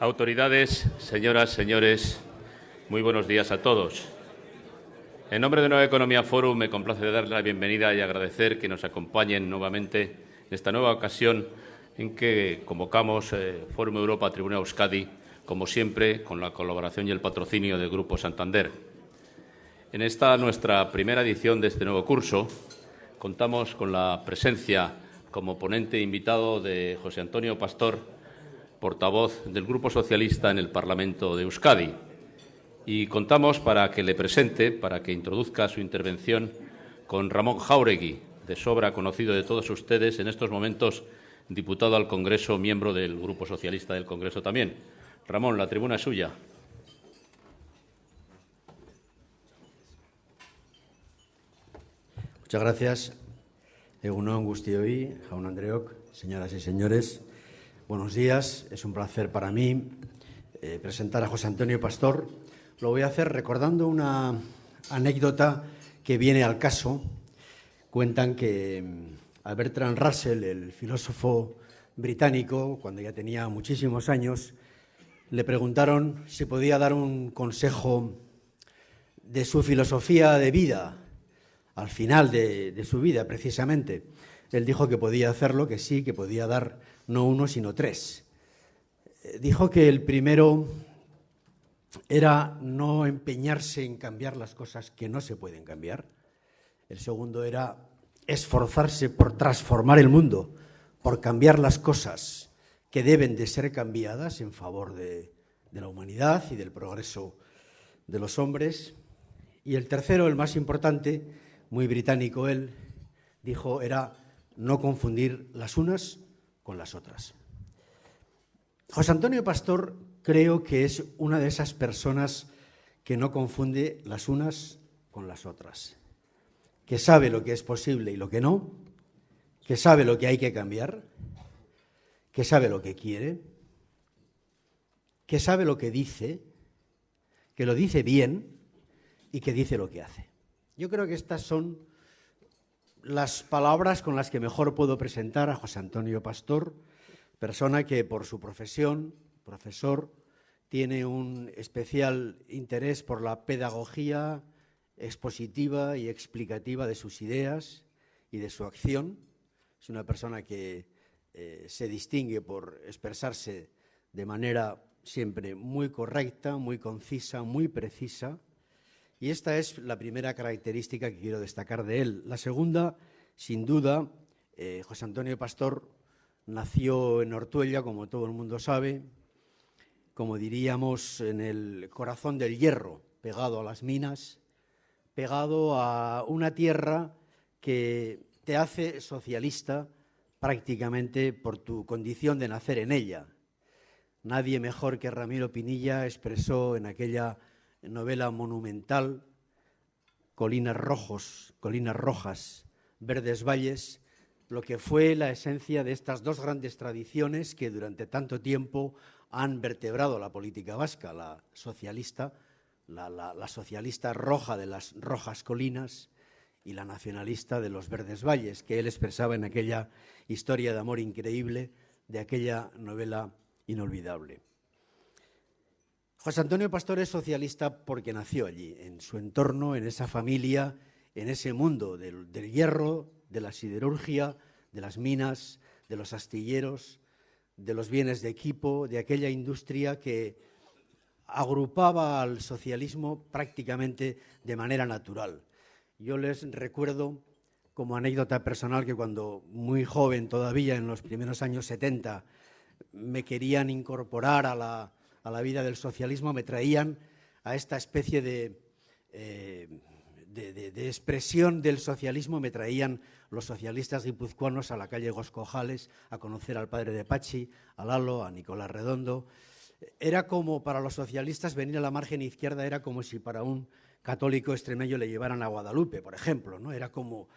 Autoridades, señoras, señores, muy buenos días a todos. En nombre de Nueva Economía Forum me complace darle la bienvenida y agradecer que nos acompañen nuevamente en esta nueva ocasión en que convocamos Forum Europa Tribuna Euskadi, como siempre, con la colaboración y el patrocinio del Grupo Santander. En esta nuestra primera edición de este nuevo curso contamos con la presencia como ponente invitado de José Antonio Pastor, portavoz del Grupo Socialista en el Parlamento de Euskadi. Y contamos para que le presente, para que introduzca su intervención, con Ramón Jáuregui, de sobra conocido de todos ustedes, en estos momentos diputado al Congreso, miembro del Grupo Socialista del Congreso también. Ramón, la tribuna es suya. Muchas gracias. Egun on guztioi, jaun Andreok, señoras y señores. Buenos días. Es un placer para mí presentar a José Antonio Pastor. Lo voy a hacer recordando una anécdota que viene al caso. Cuentan que a Bertrand Russell, el filósofo británico, cuando ya tenía muchísimos años, le preguntaron si podía dar un consejo de su filosofía de vida al final de su vida, precisamente. Él dijo que podía hacerlo, que sí, que podía dar no uno, sino tres. Dijo que el primero era no empeñarse en cambiar las cosas que no se pueden cambiar. El segundo era esforzarse por transformar el mundo, por cambiar las cosas que deben de ser cambiadas en favor de la humanidad y del progreso de los hombres. Y el tercero, el más importante, muy británico él, dijo, era no confundir las unas con las otras. José Antonio Pastor creo que es una de esas personas que no confunde las unas con las otras, que sabe lo que es posible y lo que no, que sabe lo que hay que cambiar, que sabe lo que quiere, que sabe lo que dice, que lo dice bien y que dice lo que hace. Yo creo que estas son las palabras con las que mejor puedo presentar a José Antonio Pastor, persona que por su profesión, profesor, tiene un especial interés por la pedagogía expositiva y explicativa de sus ideas y de su acción. Es una persona que se distingue por expresarse de manera siempre muy correcta, muy concisa, muy precisa. Y esta es la primera característica que quiero destacar de él. La segunda, sin duda, José Antonio Pastor nació en Ortuella, como todo el mundo sabe, como diríamos, en el corazón del hierro, pegado a las minas, pegado a una tierra que te hace socialista prácticamente por tu condición de nacer en ella. Nadie mejor que Ramiro Pinilla expresó en aquella novela monumental, Colinas rojas, verdes valles, lo que fue la esencia de estas dos grandes tradiciones que durante tanto tiempo han vertebrado la política vasca, la socialista, la socialista roja de las rojas colinas y la nacionalista de los verdes valles, que él expresaba en aquella historia de amor increíble de aquella novela inolvidable. José Antonio Pastor es socialista porque nació allí, en su entorno, en esa familia, en ese mundo del hierro, de la siderurgia, de las minas, de los astilleros, de los bienes de equipo, de aquella industria que agrupaba al socialismo prácticamente de manera natural. Yo les recuerdo como anécdota personal que cuando muy joven todavía, en los primeros años 70, me querían incorporar a la vida del socialismo, me traían a esta especie de expresión del socialismo, me traían los socialistas guipuzcoanos a la calle Goscojales a conocer al padre de Pachi, a Lalo, a Nicolás Redondo. Era como para los socialistas venir a la margen izquierda, era como si para un católico extremeño le llevaran a Guadalupe, por ejemplo, ¿no? Era como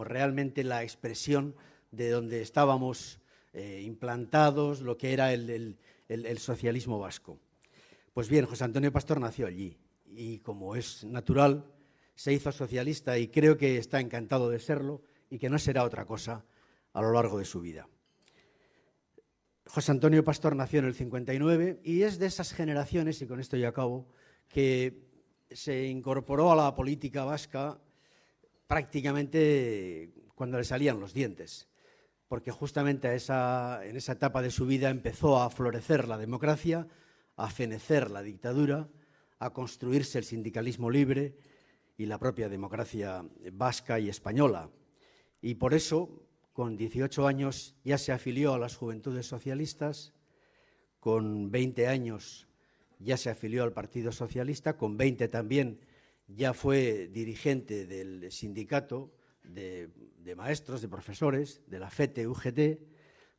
realmente la expresión de donde estábamos implantados, lo que era el socialismo vasco. Pues bien, José Antonio Pastor nació allí y, como es natural, se hizo socialista y creo que está encantado de serlo y que no será otra cosa a lo largo de su vida. José Antonio Pastor nació en el 59 y es de esas generaciones, y con esto ya acabo, que se incorporó a la política vasca prácticamente cuando le salían los dientes, porque justamente en esa etapa de su vida empezó a florecer la democracia, a fenecer la dictadura, a construirse el sindicalismo libre y la propia democracia vasca y española. Y por eso, con 18 años, ya se afilió a las Juventudes Socialistas, con 20 años ya se afilió al Partido Socialista, con 20 también ya fue dirigente del sindicato de maestros, de profesores, de la FETE-UGT,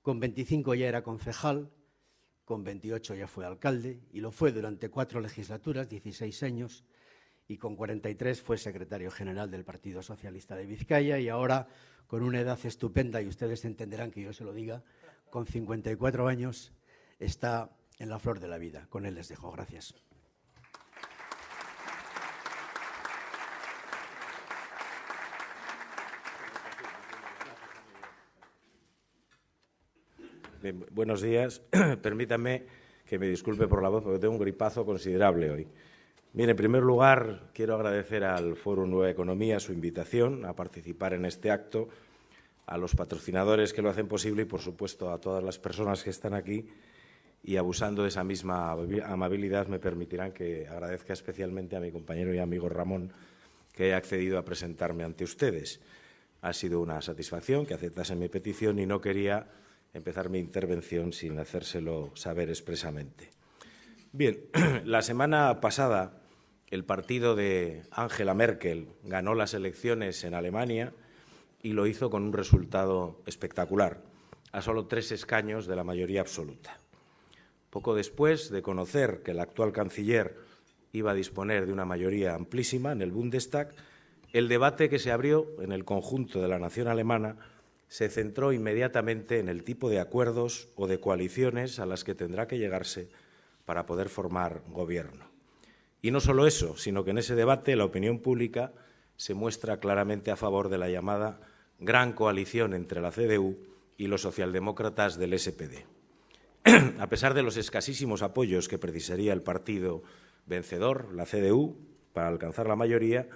con 25 ya era concejal, con 28 ya fue alcalde y lo fue durante 4 legislaturas, 16 años, y con 43 fue secretario general del Partido Socialista de Vizcaya y ahora, con una edad estupenda, y ustedes entenderán que yo se lo diga, con 54 años, está en la flor de la vida. Con él les dejo. Gracias. Bien, buenos días. Permítanme que me disculpe por la voz porque tengo un gripazo considerable hoy. Bien, en primer lugar, quiero agradecer al Foro Nueva Economía su invitación a participar en este acto, a los patrocinadores que lo hacen posible y, por supuesto, a todas las personas que están aquí. Y abusando de esa misma amabilidad, me permitirán que agradezca especialmente a mi compañero y amigo Ramón que haya accedido a presentarme ante ustedes. Ha sido una satisfacción que aceptasen mi petición y no quería empezar mi intervención sin hacérselo saber expresamente. Bien, la semana pasada el partido de Angela Merkel ganó las elecciones en Alemania y lo hizo con un resultado espectacular, a solo 3 escaños de la mayoría absoluta. Poco después de conocer que el actual canciller iba a disponer de una mayoría amplísima en el Bundestag, el debate que se abrió en el conjunto de la nación alemana se centró inmediatamente en el tipo de acuerdos o de coaliciones a las que tendrá que llegarse para poder formar gobierno. Y no solo eso, sino que en ese debate la opinión pública se muestra claramente a favor de la llamada gran coalición entre la CDU y los socialdemócratas del SPD. A pesar de los escasísimos apoyos que precisaría el partido vencedor, la CDU, para alcanzar la mayoría,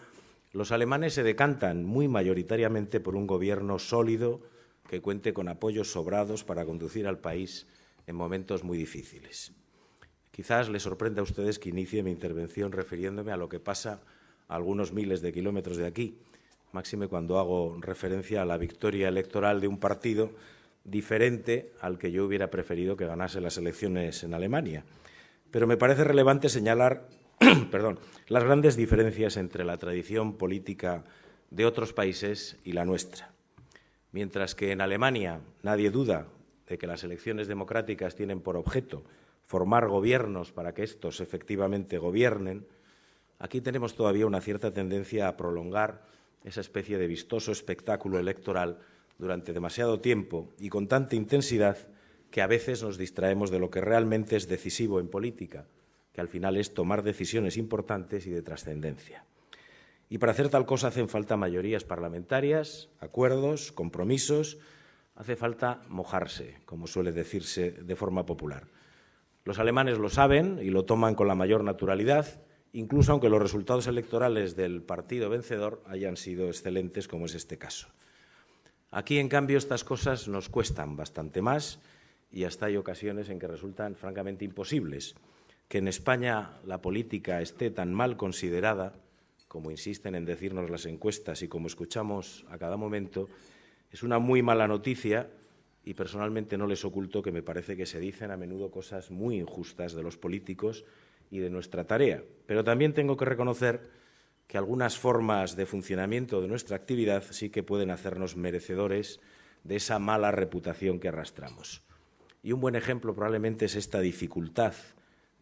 los alemanes se decantan muy mayoritariamente por un gobierno sólido que cuente con apoyos sobrados para conducir al país en momentos muy difíciles. Quizás les sorprenda a ustedes que inicie mi intervención refiriéndome a lo que pasa a algunos miles de kilómetros de aquí, máxime cuando hago referencia a la victoria electoral de un partido diferente al que yo hubiera preferido que ganase las elecciones en Alemania. Pero me parece relevante señalar las grandes diferencias entre la tradición política de otros países y la nuestra. Mientras que en Alemania nadie duda de que las elecciones democráticas tienen por objeto formar gobiernos para que estos efectivamente gobiernen, aquí tenemos todavía una cierta tendencia a prolongar esa especie de vistoso espectáculo electoral durante demasiado tiempo y con tanta intensidad que a veces nos distraemos de lo que realmente es decisivo en política, que al final es tomar decisiones importantes y de trascendencia. Y para hacer tal cosa hacen falta mayorías parlamentarias, acuerdos, compromisos, hace falta mojarse, como suele decirse de forma popular. Los alemanes lo saben y lo toman con la mayor naturalidad, incluso aunque los resultados electorales del partido vencedor hayan sido excelentes, como es este caso. Aquí, en cambio, estas cosas nos cuestan bastante más y hasta hay ocasiones en que resultan francamente imposibles. Que en España la política esté tan mal considerada, como insisten en decirnos las encuestas y como escuchamos a cada momento, es una muy mala noticia y personalmente no les oculto que me parece que se dicen a menudo cosas muy injustas de los políticos y de nuestra tarea. Pero también tengo que reconocer que algunas formas de funcionamiento de nuestra actividad sí que pueden hacernos merecedores de esa mala reputación que arrastramos. Y un buen ejemplo probablemente es esta dificultad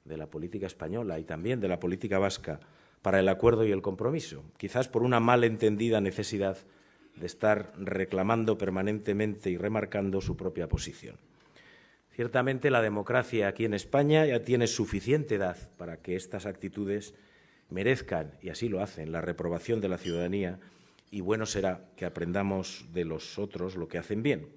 de la política española y también de la política vasca para el acuerdo y el compromiso, quizás por una mal entendida necesidad de estar reclamando permanentemente y remarcando su propia posición. Ciertamente la democracia aquí en España ya tiene suficiente edad para que estas actitudes merezcan, y así lo hacen, la reprobación de la ciudadanía, y bueno será que aprendamos de los otros lo que hacen bien.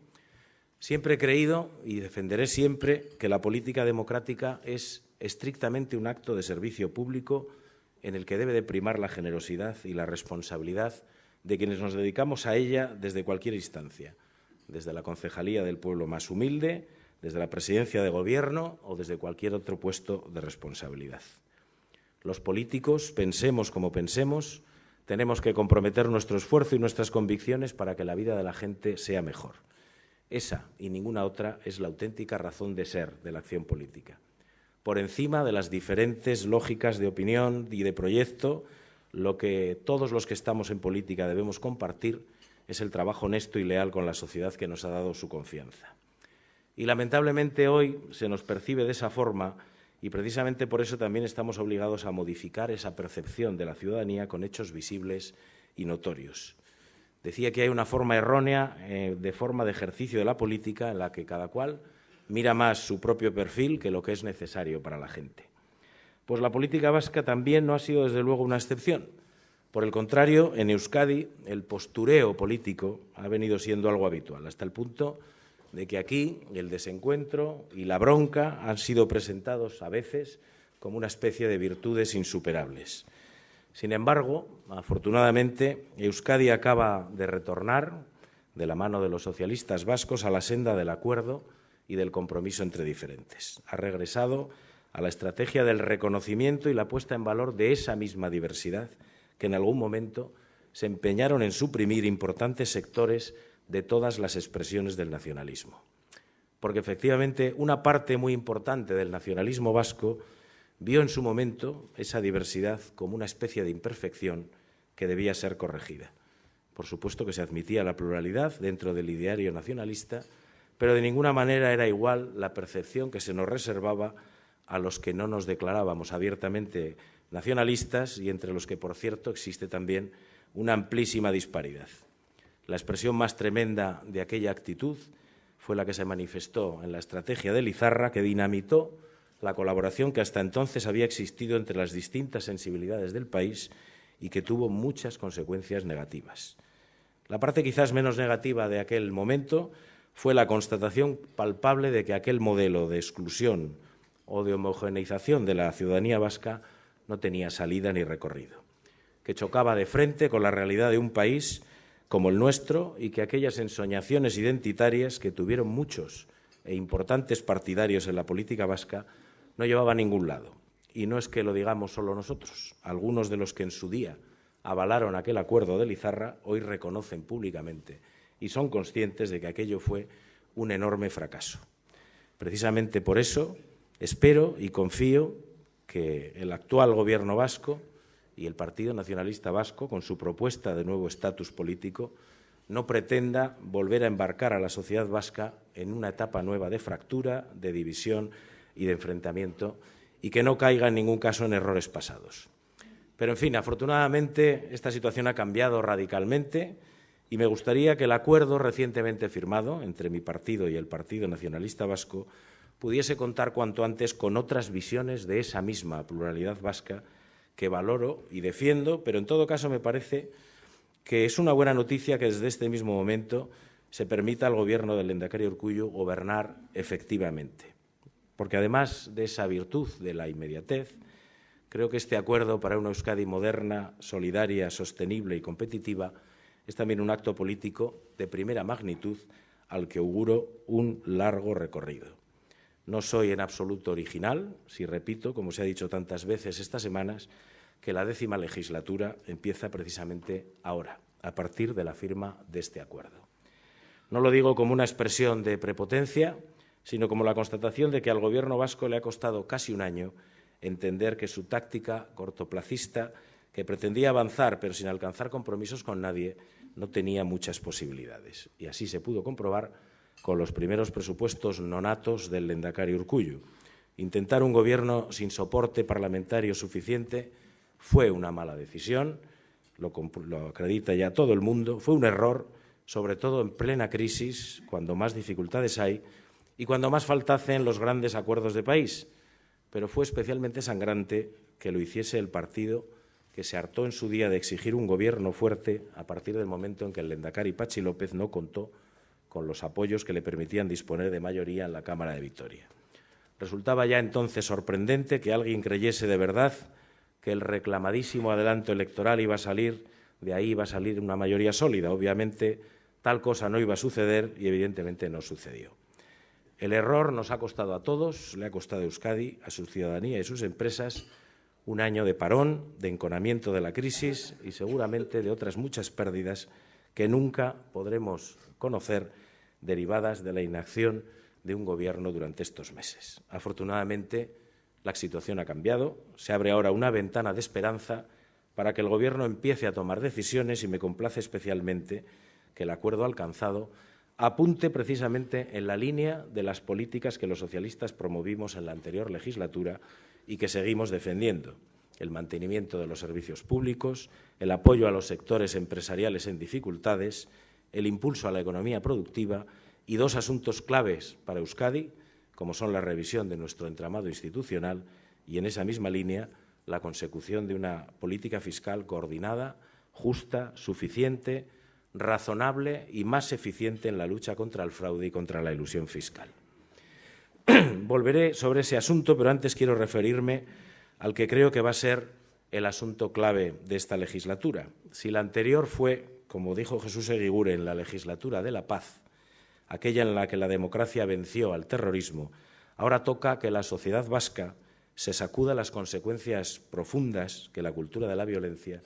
Siempre he creído y defenderé siempre que la política democrática es estrictamente un acto de servicio público en el que debe de primar la generosidad y la responsabilidad de quienes nos dedicamos a ella desde cualquier instancia, desde la concejalía del pueblo más humilde, desde la presidencia de gobierno o desde cualquier otro puesto de responsabilidad. Los políticos, pensemos como pensemos, tenemos que comprometer nuestro esfuerzo y nuestras convicciones para que la vida de la gente sea mejor. Esa y ninguna otra es la auténtica razón de ser de la acción política. Por encima de las diferentes lógicas de opinión y de proyecto, lo que todos los que estamos en política debemos compartir es el trabajo honesto y leal con la sociedad que nos ha dado su confianza. Y lamentablemente hoy se nos percibe de esa forma y precisamente por eso también estamos obligados a modificar esa percepción de la ciudadanía con hechos visibles y notorios. Decía que hay una forma errónea de forma de ejercicio de la política en la que cada cual mira más su propio perfil que lo que es necesario para la gente. Pues la política vasca también no ha sido, desde luego, una excepción. Por el contrario, en Euskadi el postureo político ha venido siendo algo habitual, hasta el punto de que aquí el desencuentro y la bronca han sido presentados a veces como una especie de virtudes insuperables. Sin embargo, afortunadamente, Euskadi acaba de retornar, de la mano de los socialistas vascos, a la senda del acuerdo y del compromiso entre diferentes. Ha regresado a la estrategia del reconocimiento y la puesta en valor de esa misma diversidad que en algún momento se empeñaron en suprimir importantes sectores de todas las expresiones del nacionalismo. Porque efectivamente una parte muy importante del nacionalismo vasco vio en su momento esa diversidad como una especie de imperfección que debía ser corregida. Por supuesto que se admitía la pluralidad dentro del ideario nacionalista, pero de ninguna manera era igual la percepción que se nos reservaba a los que no nos declarábamos abiertamente nacionalistas y entre los que, por cierto, existe también una amplísima disparidad. La expresión más tremenda de aquella actitud fue la que se manifestó en la estrategia de Lizarra, que dinamitó la colaboración que hasta entonces había existido entre las distintas sensibilidades del país y que tuvo muchas consecuencias negativas. La parte quizás menos negativa de aquel momento fue la constatación palpable de que aquel modelo de exclusión o de homogeneización de la ciudadanía vasca no tenía salida ni recorrido, que chocaba de frente con la realidad de un país como el nuestro y que aquellas ensoñaciones identitarias que tuvieron muchos e importantes partidarios en la política vasca no llevaban a ningún lado. Y no es que lo digamos solo nosotros. Algunos de los que en su día avalaron aquel acuerdo de Lizarra hoy reconocen públicamente y son conscientes de que aquello fue un enorme fracaso. Precisamente por eso espero y confío que el actual Gobierno vasco y el Partido Nacionalista Vasco, con su propuesta de nuevo estatus político, no pretenda volver a embarcar a la sociedad vasca en una etapa nueva de fractura, de división y de enfrentamiento, y que no caiga en ningún caso en errores pasados. Pero, en fin, afortunadamente esta situación ha cambiado radicalmente y me gustaría que el acuerdo recientemente firmado entre mi partido y el Partido Nacionalista Vasco pudiese contar cuanto antes con otras visiones de esa misma pluralidad vasca que valoro y defiendo, pero en todo caso me parece que es una buena noticia que desde este mismo momento se permita al Gobierno del lehendakari Urkullu gobernar efectivamente. Porque además de esa virtud de la inmediatez, creo que este acuerdo para una Euskadi moderna, solidaria, sostenible y competitiva es también un acto político de primera magnitud al que auguro un largo recorrido. No soy en absoluto original, si repito, como se ha dicho tantas veces estas semanas, que la 10ª legislatura empieza precisamente ahora, a partir de la firma de este acuerdo. No lo digo como una expresión de prepotencia, sino como la constatación de que al Gobierno vasco le ha costado casi un año entender que su táctica cortoplacista, que pretendía avanzar pero sin alcanzar compromisos con nadie, no tenía muchas posibilidades. Y así se pudo comprobar con los primeros presupuestos nonatos del lehendakari Urkullu. Intentar un gobierno sin soporte parlamentario suficiente fue una mala decisión, lo acredita ya todo el mundo, fue un error, sobre todo en plena crisis, cuando más dificultades hay y cuando más falta hacen los grandes acuerdos de país. Pero fue especialmente sangrante que lo hiciese el partido que se hartó en su día de exigir un gobierno fuerte a partir del momento en que el lehendakari Patxi López no contó con los apoyos que le permitían disponer de mayoría en la Cámara de Vitoria. Resultaba ya entonces sorprendente que alguien creyese de verdad que el reclamadísimo adelanto electoral iba a salir, de ahí iba a salir una mayoría sólida. Obviamente, tal cosa no iba a suceder y evidentemente no sucedió. El error nos ha costado a todos, le ha costado a Euskadi, a su ciudadanía y a sus empresas, un año de parón, de enconamiento de la crisis y seguramente de otras muchas pérdidas que nunca podremos conocer derivadas de la inacción de un gobierno durante estos meses. Afortunadamente, la situación ha cambiado, se abre ahora una ventana de esperanza para que el Gobierno empiece a tomar decisiones y me complace especialmente que el acuerdo alcanzado apunte precisamente en la línea de las políticas que los socialistas promovimos en la anterior legislatura y que seguimos defendiendo: el mantenimiento de los servicios públicos, el apoyo a los sectores empresariales en dificultades, el impulso a la economía productiva y dos asuntos claves para Euskadi, como son la revisión de nuestro entramado institucional y, en esa misma línea, la consecución de una política fiscal coordinada, justa, suficiente, razonable y más eficiente en la lucha contra el fraude y contra la elusión fiscal. Volveré sobre ese asunto, pero antes quiero referirme al que creo que va a ser el asunto clave de esta legislatura. Si la anterior fue, como dijo Jesús Eguiguren, la legislatura de la paz, aquella en la que la democracia venció al terrorismo, ahora toca que la sociedad vasca se sacuda las consecuencias profundas que la cultura de la violencia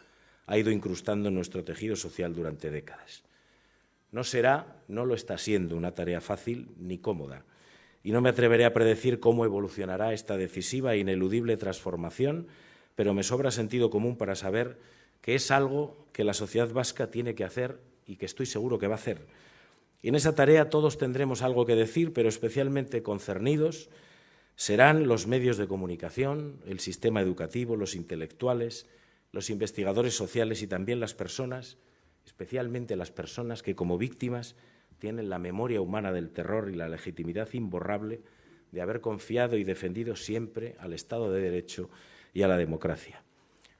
ha ido incrustando en nuestro tejido social durante décadas. No será, no lo está siendo, una tarea fácil ni cómoda, y no me atreveré a predecir cómo evolucionará esta decisiva e ineludible transformación, pero me sobra sentido común para saber que es algo que la sociedad vasca tiene que hacer y que estoy seguro que va a hacer. Y en esa tarea todos tendremos algo que decir, pero especialmente concernidos serán los medios de comunicación, el sistema educativo, los intelectuales, los investigadores sociales y también las personas, especialmente las personas que como víctimas tienen la memoria humana del terror y la legitimidad imborrable de haber confiado y defendido siempre al Estado de Derecho y a la democracia.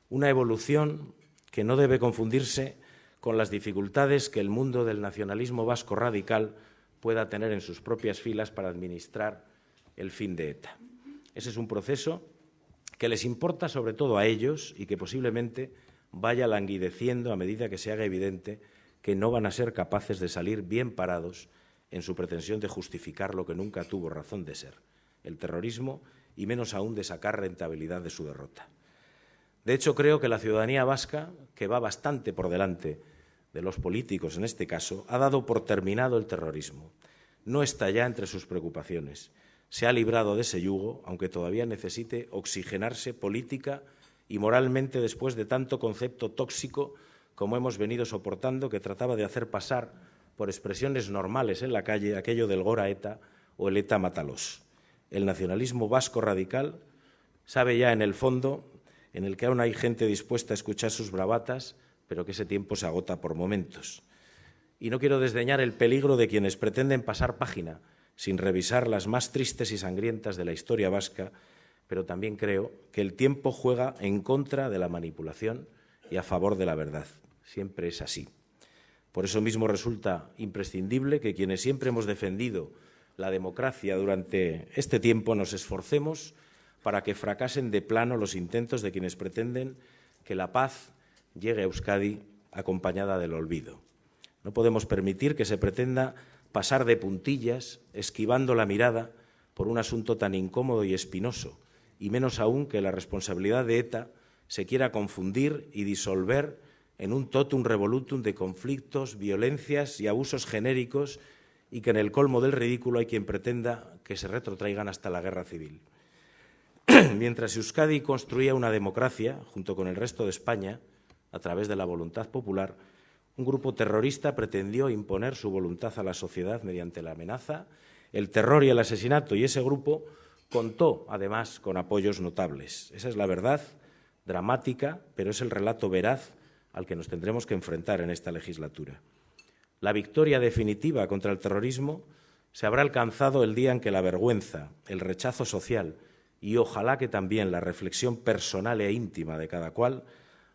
Una evolución que no debe confundirse con las dificultades que el mundo del nacionalismo vasco radical pueda tener en sus propias filas para administrar el fin de ETA. Ese es un proceso que les importa sobre todo a ellos y que posiblemente vaya languideciendo a medida que se haga evidente que no van a ser capaces de salir bien parados en su pretensión de justificar lo que nunca tuvo razón de ser, el terrorismo, y menos aún de sacar rentabilidad de su derrota. De hecho, creo que la ciudadanía vasca, que va bastante por delante de los políticos en este caso, ha dado por terminado el terrorismo. No está ya entre sus preocupaciones. Se ha librado de ese yugo, aunque todavía necesite oxigenarse política y moralmente después de tanto concepto tóxico como hemos venido soportando, que trataba de hacer pasar por expresiones normales en la calle aquello del Gora ETA o el ETA mátalos. El nacionalismo vasco radical sabe ya en el fondo, en el que aún hay gente dispuesta a escuchar sus bravatas, pero que ese tiempo se agota por momentos. Y no quiero desdeñar el peligro de quienes pretenden pasar página sin revisar las más tristes y sangrientas de la historia vasca, pero también creo que el tiempo juega en contra de la manipulación y a favor de la verdad. Siempre es así. Por eso mismo resulta imprescindible que quienes siempre hemos defendido la democracia durante este tiempo nos esforcemos para que fracasen de plano los intentos de quienes pretenden que la paz llegue a Euskadi acompañada del olvido. No podemos permitir que se pretenda pasar de puntillas, esquivando la mirada por un asunto tan incómodo y espinoso, y menos aún que la responsabilidad de ETA se quiera confundir y disolver en un totum revolutum de conflictos, violencias y abusos genéricos, y que en el colmo del ridículo hay quien pretenda que se retrotraigan hasta la guerra civil. Mientras Euskadi construía una democracia, junto con el resto de España, a través de la voluntad popular, un grupo terrorista pretendió imponer su voluntad a la sociedad mediante la amenaza, el terror y el asesinato, y ese grupo contó, además, con apoyos notables. Esa es la verdad, dramática, pero es el relato veraz al que nos tendremos que enfrentar en esta legislatura. La victoria definitiva contra el terrorismo se habrá alcanzado el día en que la vergüenza, el rechazo social y ojalá que también la reflexión personal e íntima de cada cual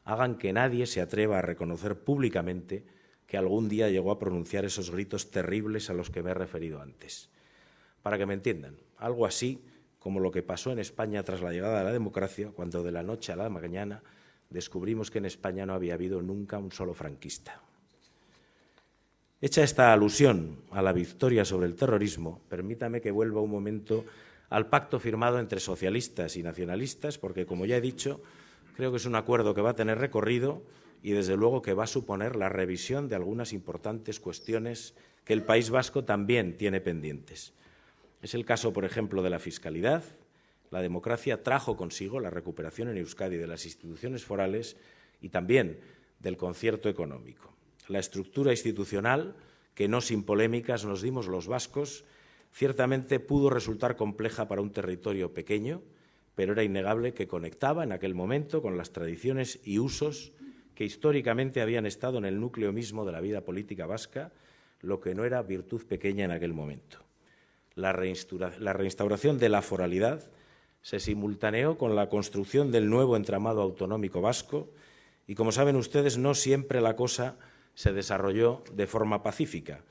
hagan que nadie se atreva a reconocer públicamente que algún día llegó a pronunciar esos gritos terribles a los que me he referido antes. Para que me entiendan, algo así como lo que pasó en España tras la llegada de la democracia, cuando de la noche a la mañana descubrimos que en España no había habido nunca un solo franquista. Hecha esta alusión a la victoria sobre el terrorismo, permítame que vuelva un momento al pacto firmado entre socialistas y nacionalistas, porque, como ya he dicho, creo que es un acuerdo que va a tener recorrido y, desde luego, que va a suponer la revisión de algunas importantes cuestiones que el País Vasco también tiene pendientes. Es el caso, por ejemplo, de la fiscalidad. La democracia trajo consigo la recuperación en Euskadi de las instituciones forales y también del concierto económico. La estructura institucional, que no sin polémicas nos dimos los vascos, ciertamente pudo resultar compleja para un territorio pequeño, pero era innegable que conectaba en aquel momento con las tradiciones y usos que históricamente habían estado en el núcleo mismo de la vida política vasca, lo que no era virtud pequeña en aquel momento. La reinstauración de la foralidad se simultaneó con la construcción del nuevo entramado autonómico vasco y, como saben ustedes, no siempre la cosa se desarrolló de forma pacífica,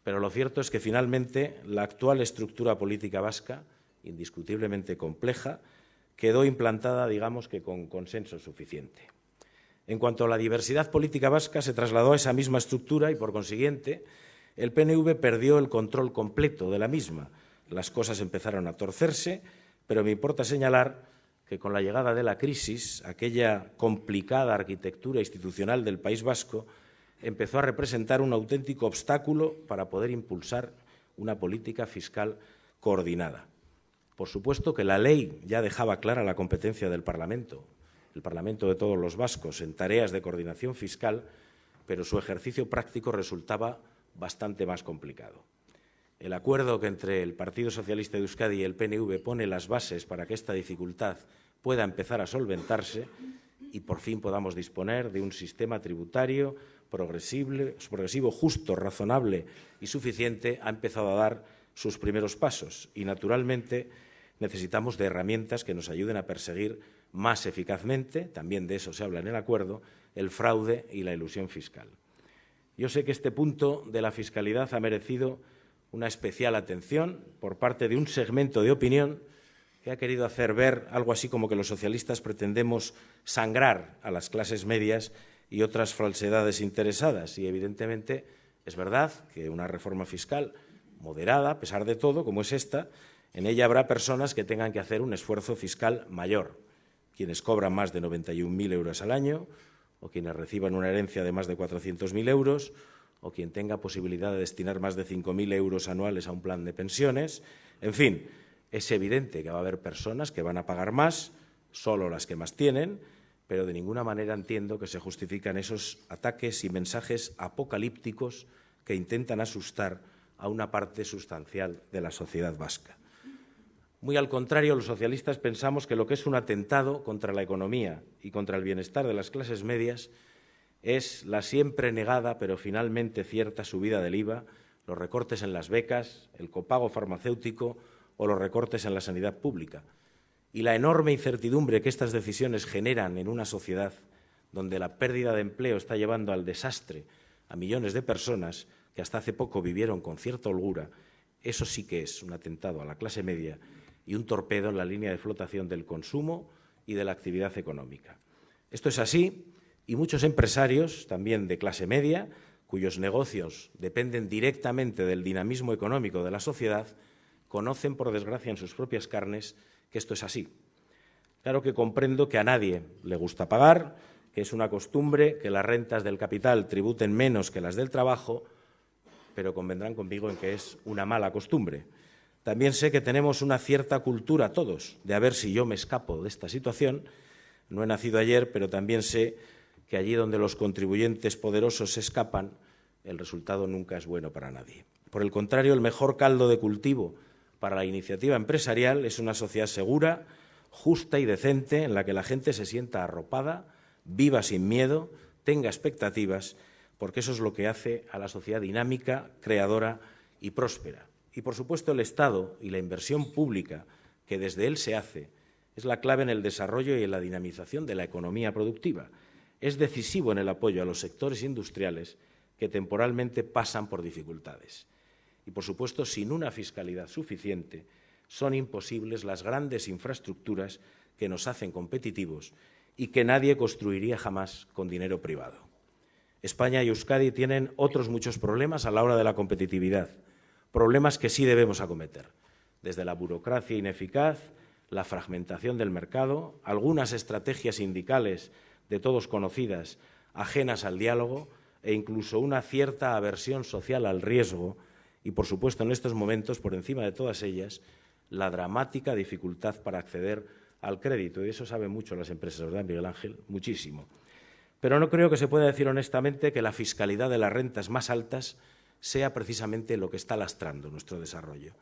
pero lo cierto es que finalmente la actual estructura política vasca, indiscutiblemente compleja, quedó implantada, digamos que con consenso suficiente. En cuanto a la diversidad política vasca, se trasladó a esa misma estructura y, por consiguiente, el PNV perdió el control completo de la misma. Las cosas empezaron a torcerse, pero me importa señalar que con la llegada de la crisis, aquella complicada arquitectura institucional del País Vasco empezó a representar un auténtico obstáculo para poder impulsar una política fiscal coordinada. Por supuesto que la ley ya dejaba clara la competencia del Parlamento, el Parlamento de todos los vascos, en tareas de coordinación fiscal, pero su ejercicio práctico resultaba bastante más complicado. El acuerdo que entre el Partido Socialista de Euskadi y el PNV pone las bases para que esta dificultad pueda empezar a solventarse y por fin podamos disponer de un sistema tributario progresivo, justo, razonable y suficiente, ha empezado a dar sus primeros pasos y, naturalmente, necesitamos de herramientas que nos ayuden a perseguir más eficazmente, también de eso se habla en el acuerdo, el fraude y la elusión fiscal. Yo sé que este punto de la fiscalidad ha merecido una especial atención por parte de un segmento de opinión que ha querido hacer ver algo así como que los socialistas pretendemos sangrar a las clases medias y otras falsedades interesadas. Y, evidentemente, es verdad que una reforma fiscal moderada, a pesar de todo, como es esta, en ella habrá personas que tengan que hacer un esfuerzo fiscal mayor. Quienes cobran más de 91.000 euros al año, o quienes reciban una herencia de más de 400.000 euros, o quien tenga posibilidad de destinar más de 5.000 euros anuales a un plan de pensiones. En fin, es evidente que va a haber personas que van a pagar más, solo las que más tienen, pero de ninguna manera entiendo que se justifican esos ataques y mensajes apocalípticos que intentan asustar a una parte sustancial de la sociedad vasca. Muy al contrario, los socialistas pensamos que lo que es un atentado contra la economía y contra el bienestar de las clases medias es la siempre negada, pero finalmente cierta subida del IVA, los recortes en las becas, el copago farmacéutico o los recortes en la sanidad pública. Y la enorme incertidumbre que estas decisiones generan en una sociedad donde la pérdida de empleo está llevando al desastre a millones de personas que hasta hace poco vivieron con cierta holgura, eso sí que es un atentado a la clase media y un torpedo en la línea de flotación del consumo y de la actividad económica. Esto es así y muchos empresarios, también de clase media, cuyos negocios dependen directamente del dinamismo económico de la sociedad, conocen, por desgracia, en sus propias carnes que esto es así. Claro que comprendo que a nadie le gusta pagar, que es una costumbre que las rentas del capital tributen menos que las del trabajo, pero convendrán conmigo en que es una mala costumbre. También sé que tenemos una cierta cultura todos de a ver si yo me escapo de esta situación. No he nacido ayer, pero también sé que allí donde los contribuyentes poderosos se escapan, el resultado nunca es bueno para nadie. Por el contrario, el mejor caldo de cultivo para la iniciativa empresarial es una sociedad segura, justa y decente, en la que la gente se sienta arropada, viva sin miedo, tenga expectativas, porque eso es lo que hace a la sociedad dinámica, creadora y próspera. Y, por supuesto, el Estado y la inversión pública que desde él se hace es la clave en el desarrollo y en la dinamización de la economía productiva. Es decisivo en el apoyo a los sectores industriales que temporalmente pasan por dificultades. Y, por supuesto, sin una fiscalidad suficiente, son imposibles las grandes infraestructuras que nos hacen competitivos y que nadie construiría jamás con dinero privado. España y Euskadi tienen otros muchos problemas a la hora de la competitividad, problemas que sí debemos acometer, desde la burocracia ineficaz, la fragmentación del mercado, algunas estrategias sindicales de todos conocidas, ajenas al diálogo, e incluso una cierta aversión social al riesgo y, por supuesto, en estos momentos, por encima de todas ellas, la dramática dificultad para acceder al crédito. Y eso saben mucho las empresas, ¿verdad, Miguel Ángel? Muchísimo. Pero no creo que se pueda decir honestamente que la fiscalidad de las rentas más altas sea precisamente lo que está lastrando nuestro desarrollo.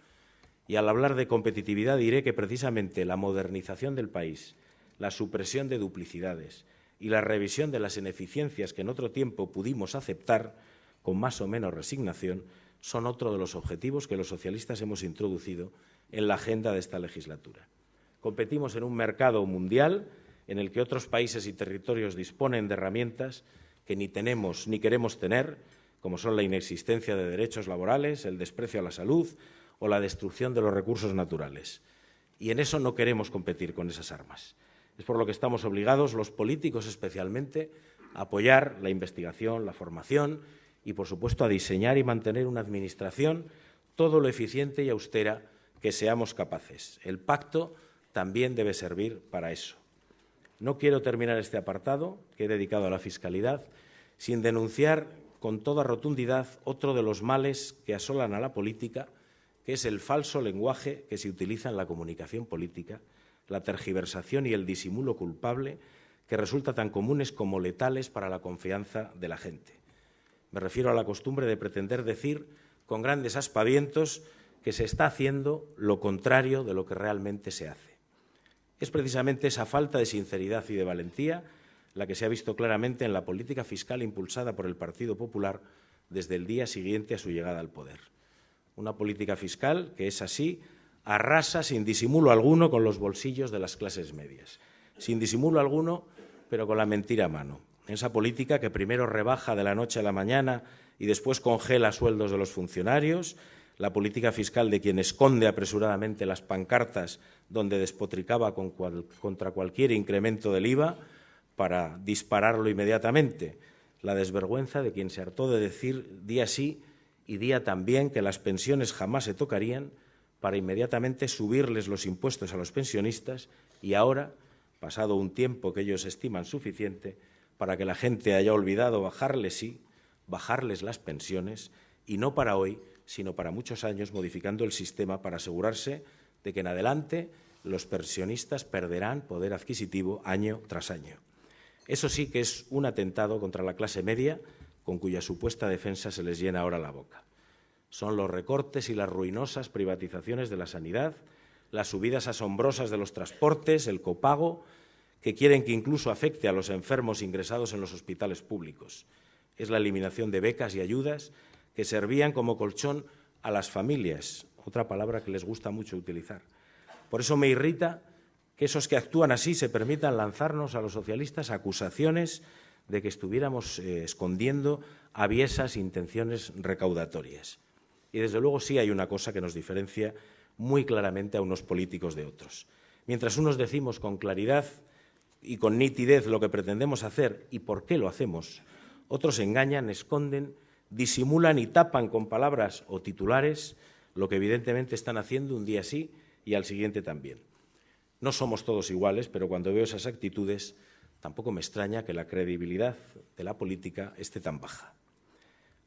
Y al hablar de competitividad diré que precisamente la modernización del país, la supresión de duplicidades y la revisión de las ineficiencias que en otro tiempo pudimos aceptar con más o menos resignación son otro de los objetivos que los socialistas hemos introducido en la agenda de esta legislatura. Competimos en un mercado mundial en el que otros países y territorios disponen de herramientas que ni tenemos ni queremos tener, como son la inexistencia de derechos laborales, el desprecio a la salud o la destrucción de los recursos naturales. Y en eso no queremos competir con esas armas. Es por lo que estamos obligados, los políticos especialmente, a apoyar la investigación, la formación y, por supuesto, a diseñar y mantener una administración todo lo eficiente y austera que seamos capaces. El pacto también debe servir para eso. No quiero terminar este apartado, que he dedicado a la fiscalidad, sin denunciar con toda rotundidad otro de los males que asolan a la política, que es el falso lenguaje que se utiliza en la comunicación política, la tergiversación y el disimulo culpable que resulta tan comunes como letales para la confianza de la gente. Me refiero a la costumbre de pretender decir con grandes aspavientos que se está haciendo lo contrario de lo que realmente se hace. Es precisamente esa falta de sinceridad y de valentía la que se ha visto claramente en la política fiscal impulsada por el Partido Popular desde el día siguiente a su llegada al poder. Una política fiscal que es así, arrasa sin disimulo alguno con los bolsillos de las clases medias. Sin disimulo alguno, pero con la mentira a mano. Esa política que primero rebaja de la noche a la mañana y después congela sueldos de los funcionarios, la política fiscal de quien esconde apresuradamente las pancartas donde despotricaba contra cualquier incremento del IVA para dispararlo inmediatamente, la desvergüenza de quien se hartó de decir día sí y día también que las pensiones jamás se tocarían para inmediatamente subirles los impuestos a los pensionistas y ahora, pasado un tiempo que ellos estiman suficiente, para que la gente haya olvidado bajarles las pensiones y no para hoy, sino para muchos años, modificando el sistema para asegurarse de que en adelante los pensionistas perderán poder adquisitivo año tras año. Eso sí que es un atentado contra la clase media, con cuya supuesta defensa se les llena ahora la boca. Son los recortes y las ruinosas privatizaciones de la sanidad, las subidas asombrosas de los transportes, el copago, que quieren que incluso afecte a los enfermos ingresados en los hospitales públicos. Es la eliminación de becas y ayudas que servían como colchón a las familias, otra palabra que les gusta mucho utilizar. Por eso me irrita que esos que actúan así se permitan lanzarnos a los socialistas acusaciones de que estuviéramos escondiendo aviesas intenciones recaudatorias. Y desde luego sí hay una cosa que nos diferencia muy claramente a unos políticos de otros. Mientras unos decimos con claridad y con nitidez lo que pretendemos hacer y por qué lo hacemos, otros engañan, esconden, disimulan y tapan con palabras o titulares lo que evidentemente están haciendo un día sí y al siguiente también. No somos todos iguales, pero cuando veo esas actitudes tampoco me extraña que la credibilidad de la política esté tan baja.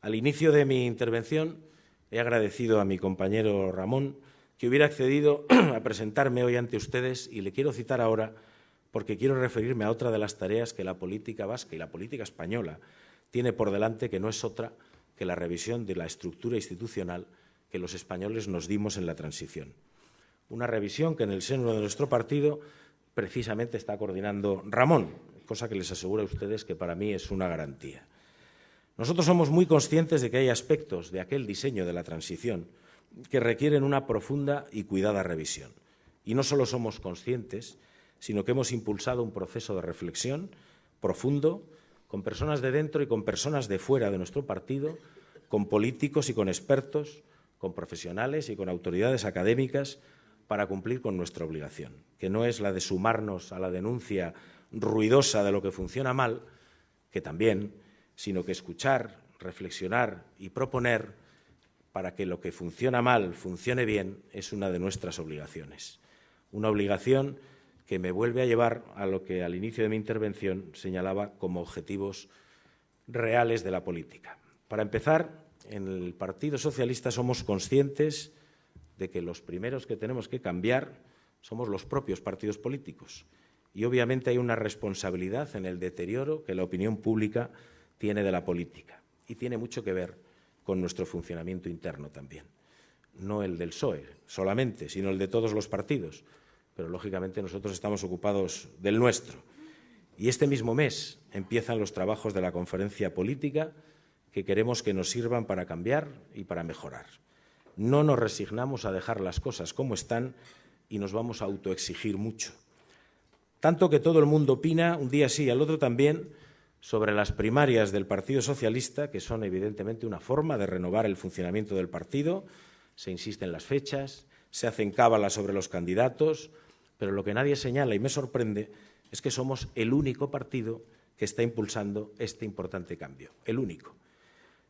Al inicio de mi intervención he agradecido a mi compañero Ramón que hubiera accedido a presentarme hoy ante ustedes y le quiero citar ahora porque quiero referirme a otra de las tareas que la política vasca y la política española tiene por delante, que no es otra que la revisión de la estructura institucional que los españoles nos dimos en la transición. Una revisión que en el seno de nuestro partido precisamente está coordinando Ramón, cosa que les aseguro a ustedes que para mí es una garantía. Nosotros somos muy conscientes de que hay aspectos de aquel diseño de la transición que requieren una profunda y cuidada revisión. Y no solo somos conscientes, sino que hemos impulsado un proceso de reflexión profundo con personas de dentro y con personas de fuera de nuestro partido, con políticos y con expertos, con profesionales y con autoridades académicas para cumplir con nuestra obligación, que no es la de sumarnos a la denuncia ruidosa de lo que funciona mal, que también, sino que escuchar, reflexionar y proponer para que lo que funciona mal funcione bien es una de nuestras obligaciones. Una obligación que me vuelve a llevar a lo que al inicio de mi intervención señalaba como objetivos reales de la política. Para empezar, en el Partido Socialista somos conscientes de que los primeros que tenemos que cambiar somos los propios partidos políticos. Y obviamente hay una responsabilidad en el deterioro que la opinión pública tiene de la política. Y tiene mucho que ver con nuestro funcionamiento interno también. No el del PSOE solamente, sino el de todos los partidos. Pero, lógicamente, nosotros estamos ocupados del nuestro. Y este mismo mes empiezan los trabajos de la conferencia política que queremos que nos sirvan para cambiar y para mejorar. No nos resignamos a dejar las cosas como están y nos vamos a autoexigir mucho. Tanto que todo el mundo opina, un día sí y al otro también, sobre las primarias del Partido Socialista, que son evidentemente una forma de renovar el funcionamiento del partido. Se insiste en las fechas, se hacen cábalas sobre los candidatos, pero lo que nadie señala, y me sorprende, es que somos el único partido que está impulsando este importante cambio, el único.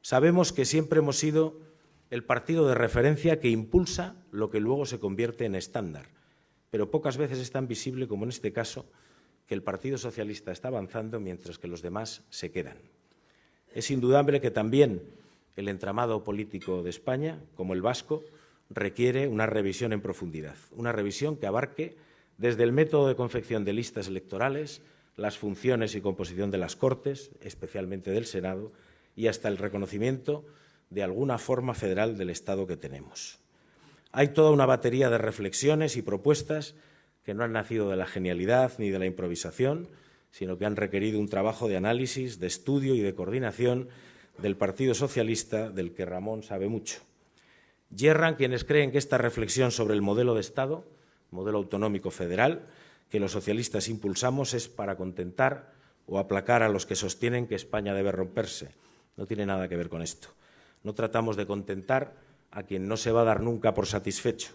Sabemos que siempre hemos sido el partido de referencia que impulsa lo que luego se convierte en estándar, pero pocas veces es tan visible como en este caso, que el Partido Socialista está avanzando mientras que los demás se quedan. Es indudable que también el entramado político de España, como el vasco, requiere una revisión en profundidad, una revisión que abarque desde el método de confección de listas electorales, las funciones y composición de las Cortes, especialmente del Senado, y hasta el reconocimiento de alguna forma federal del Estado que tenemos. Hay toda una batería de reflexiones y propuestas que no han nacido de la genialidad ni de la improvisación, sino que han requerido un trabajo de análisis, de estudio y de coordinación del Partido Socialista, del que Ramón sabe mucho. Yerran quienes creen que esta reflexión sobre el modelo de Estado, modelo autonómico federal, que los socialistas impulsamos es para contentar o aplacar a los que sostienen que España debe romperse. No tiene nada que ver con esto. No tratamos de contentar a quien no se va a dar nunca por satisfecho,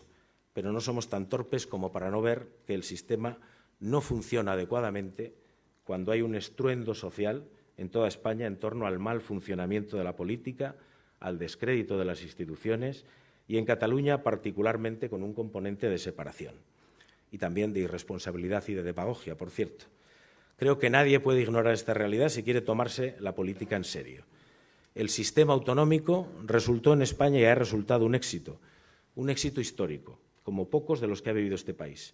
pero no somos tan torpes como para no ver que el sistema no funciona adecuadamente cuando hay un estruendo social en toda España en torno al mal funcionamiento de la política, al descrédito de las instituciones y en Cataluña particularmente con un componente de separación y también de irresponsabilidad y de demagogia, por cierto. Creo que nadie puede ignorar esta realidad si quiere tomarse la política en serio. El sistema autonómico resultó en España y ha resultado un éxito histórico, como pocos de los que ha vivido este país.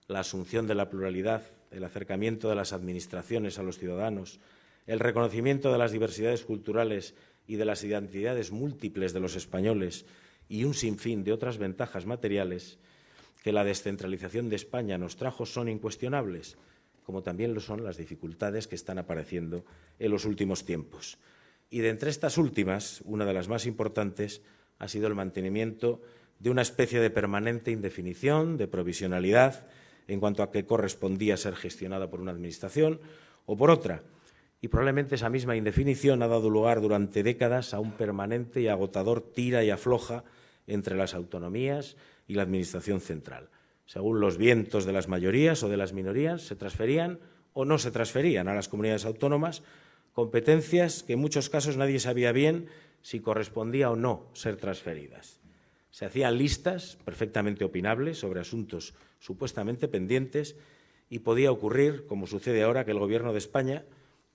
La asunción de la pluralidad, el acercamiento de las administraciones a los ciudadanos, el reconocimiento de las diversidades culturales y de las identidades múltiples de los españoles y un sinfín de otras ventajas materiales que la descentralización de España nos trajo son incuestionables, como también lo son las dificultades que están apareciendo en los últimos tiempos. Y de entre estas últimas, una de las más importantes ha sido el mantenimiento de una especie de permanente indefinición, de provisionalidad, en cuanto a qué correspondía ser gestionada por una administración o por otra. Y probablemente esa misma indefinición ha dado lugar durante décadas a un permanente y agotador tira y afloja entre las autonomías y la Administración central. Según los vientos de las mayorías o de las minorías, se transferían o no se transferían a las comunidades autónomas competencias que en muchos casos nadie sabía bien si correspondía o no ser transferidas. Se hacían listas perfectamente opinables sobre asuntos supuestamente pendientes y podía ocurrir, como sucede ahora, que el Gobierno de España,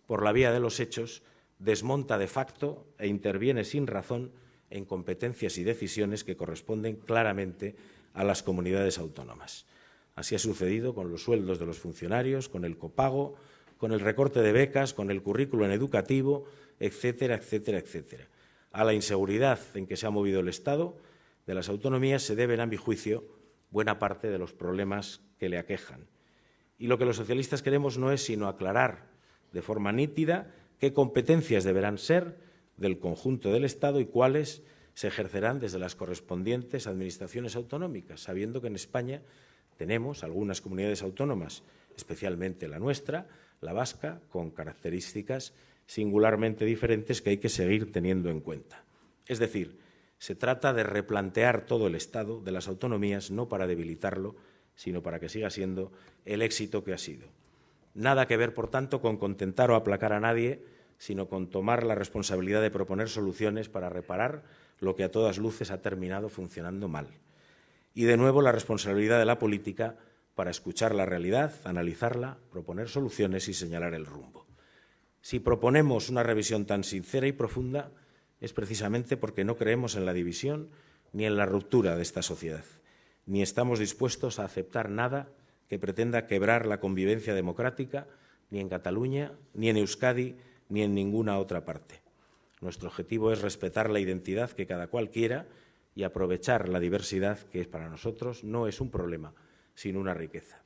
por la vía de los hechos, desmonta de facto e interviene sin razón en competencias y decisiones que corresponden claramente a las comunidades autónomas. Así ha sucedido con los sueldos de los funcionarios, con el copago, con el recorte de becas, con el currículum educativo, etcétera, etcétera, etcétera. A la inseguridad en que se ha movido el Estado de las autonomías se deben, a mi juicio, buena parte de los problemas que le aquejan. Y lo que los socialistas queremos no es sino aclarar de forma nítida qué competencias deberán ser del conjunto del Estado y cuáles se ejercerán desde las correspondientes administraciones autonómicas, sabiendo que en España tenemos algunas comunidades autónomas, especialmente la nuestra, la vasca, con características singularmente diferentes que hay que seguir teniendo en cuenta. Es decir, se trata de replantear todo el Estado de las autonomías, no para debilitarlo, sino para que siga siendo el éxito que ha sido. Nada que ver, por tanto, con contentar o aplacar a nadie, sino con tomar la responsabilidad de proponer soluciones para reparar lo que a todas luces ha terminado funcionando mal. Y, de nuevo, la responsabilidad de la política para escuchar la realidad, analizarla, proponer soluciones y señalar el rumbo. Si proponemos una revisión tan sincera y profunda, es precisamente porque no creemos en la división ni en la ruptura de esta sociedad, ni estamos dispuestos a aceptar nada que pretenda quebrar la convivencia democrática, ni en Cataluña, ni en Euskadi, ni en ninguna otra parte. Nuestro objetivo es respetar la identidad que cada cual quiera y aprovechar la diversidad, que para nosotros no es un problema, sino una riqueza.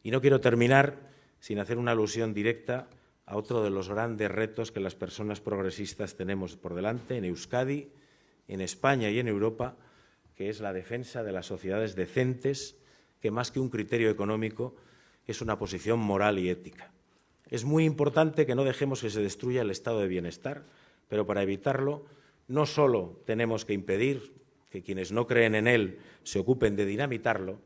Y no quiero terminar sin hacer una alusión directa a otro de los grandes retos que las personas progresistas tenemos por delante en Euskadi, en España y en Europa, que es la defensa de las sociedades decentes, que más que un criterio económico es una posición moral y ética. Es muy importante que no dejemos que se destruya el estado de bienestar, pero para evitarlo no solo tenemos que impedir que quienes no creen en él se ocupen de dinamitarlo,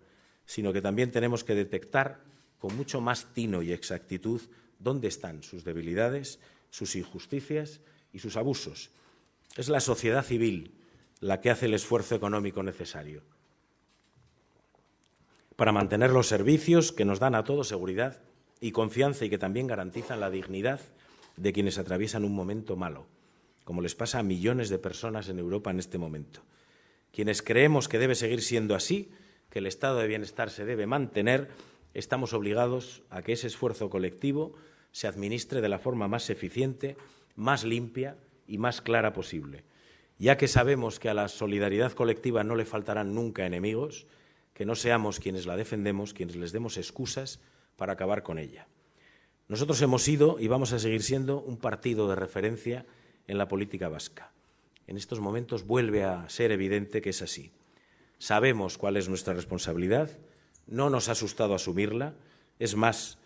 sino que también tenemos que detectar con mucho más tino y exactitud dónde están sus debilidades, sus injusticias y sus abusos. Es la sociedad civil la que hace el esfuerzo económico necesario para mantener los servicios que nos dan a todos seguridad y confianza y que también garantizan la dignidad de quienes atraviesan un momento malo, como les pasa a millones de personas en Europa en este momento. Quienes creemos que debe seguir siendo así, que el estado de bienestar se debe mantener, estamos obligados a que ese esfuerzo colectivo se administre de la forma más eficiente, más limpia y más clara posible, ya que sabemos que a la solidaridad colectiva no le faltarán nunca enemigos, que no seamos quienes la defendemos, quienes les demos excusas para acabar con ella. Nosotros hemos sido y vamos a seguir siendo un partido de referencia en la política vasca. En estos momentos vuelve a ser evidente que es así. Sabemos cuál es nuestra responsabilidad, no nos ha asustado asumirla, es más,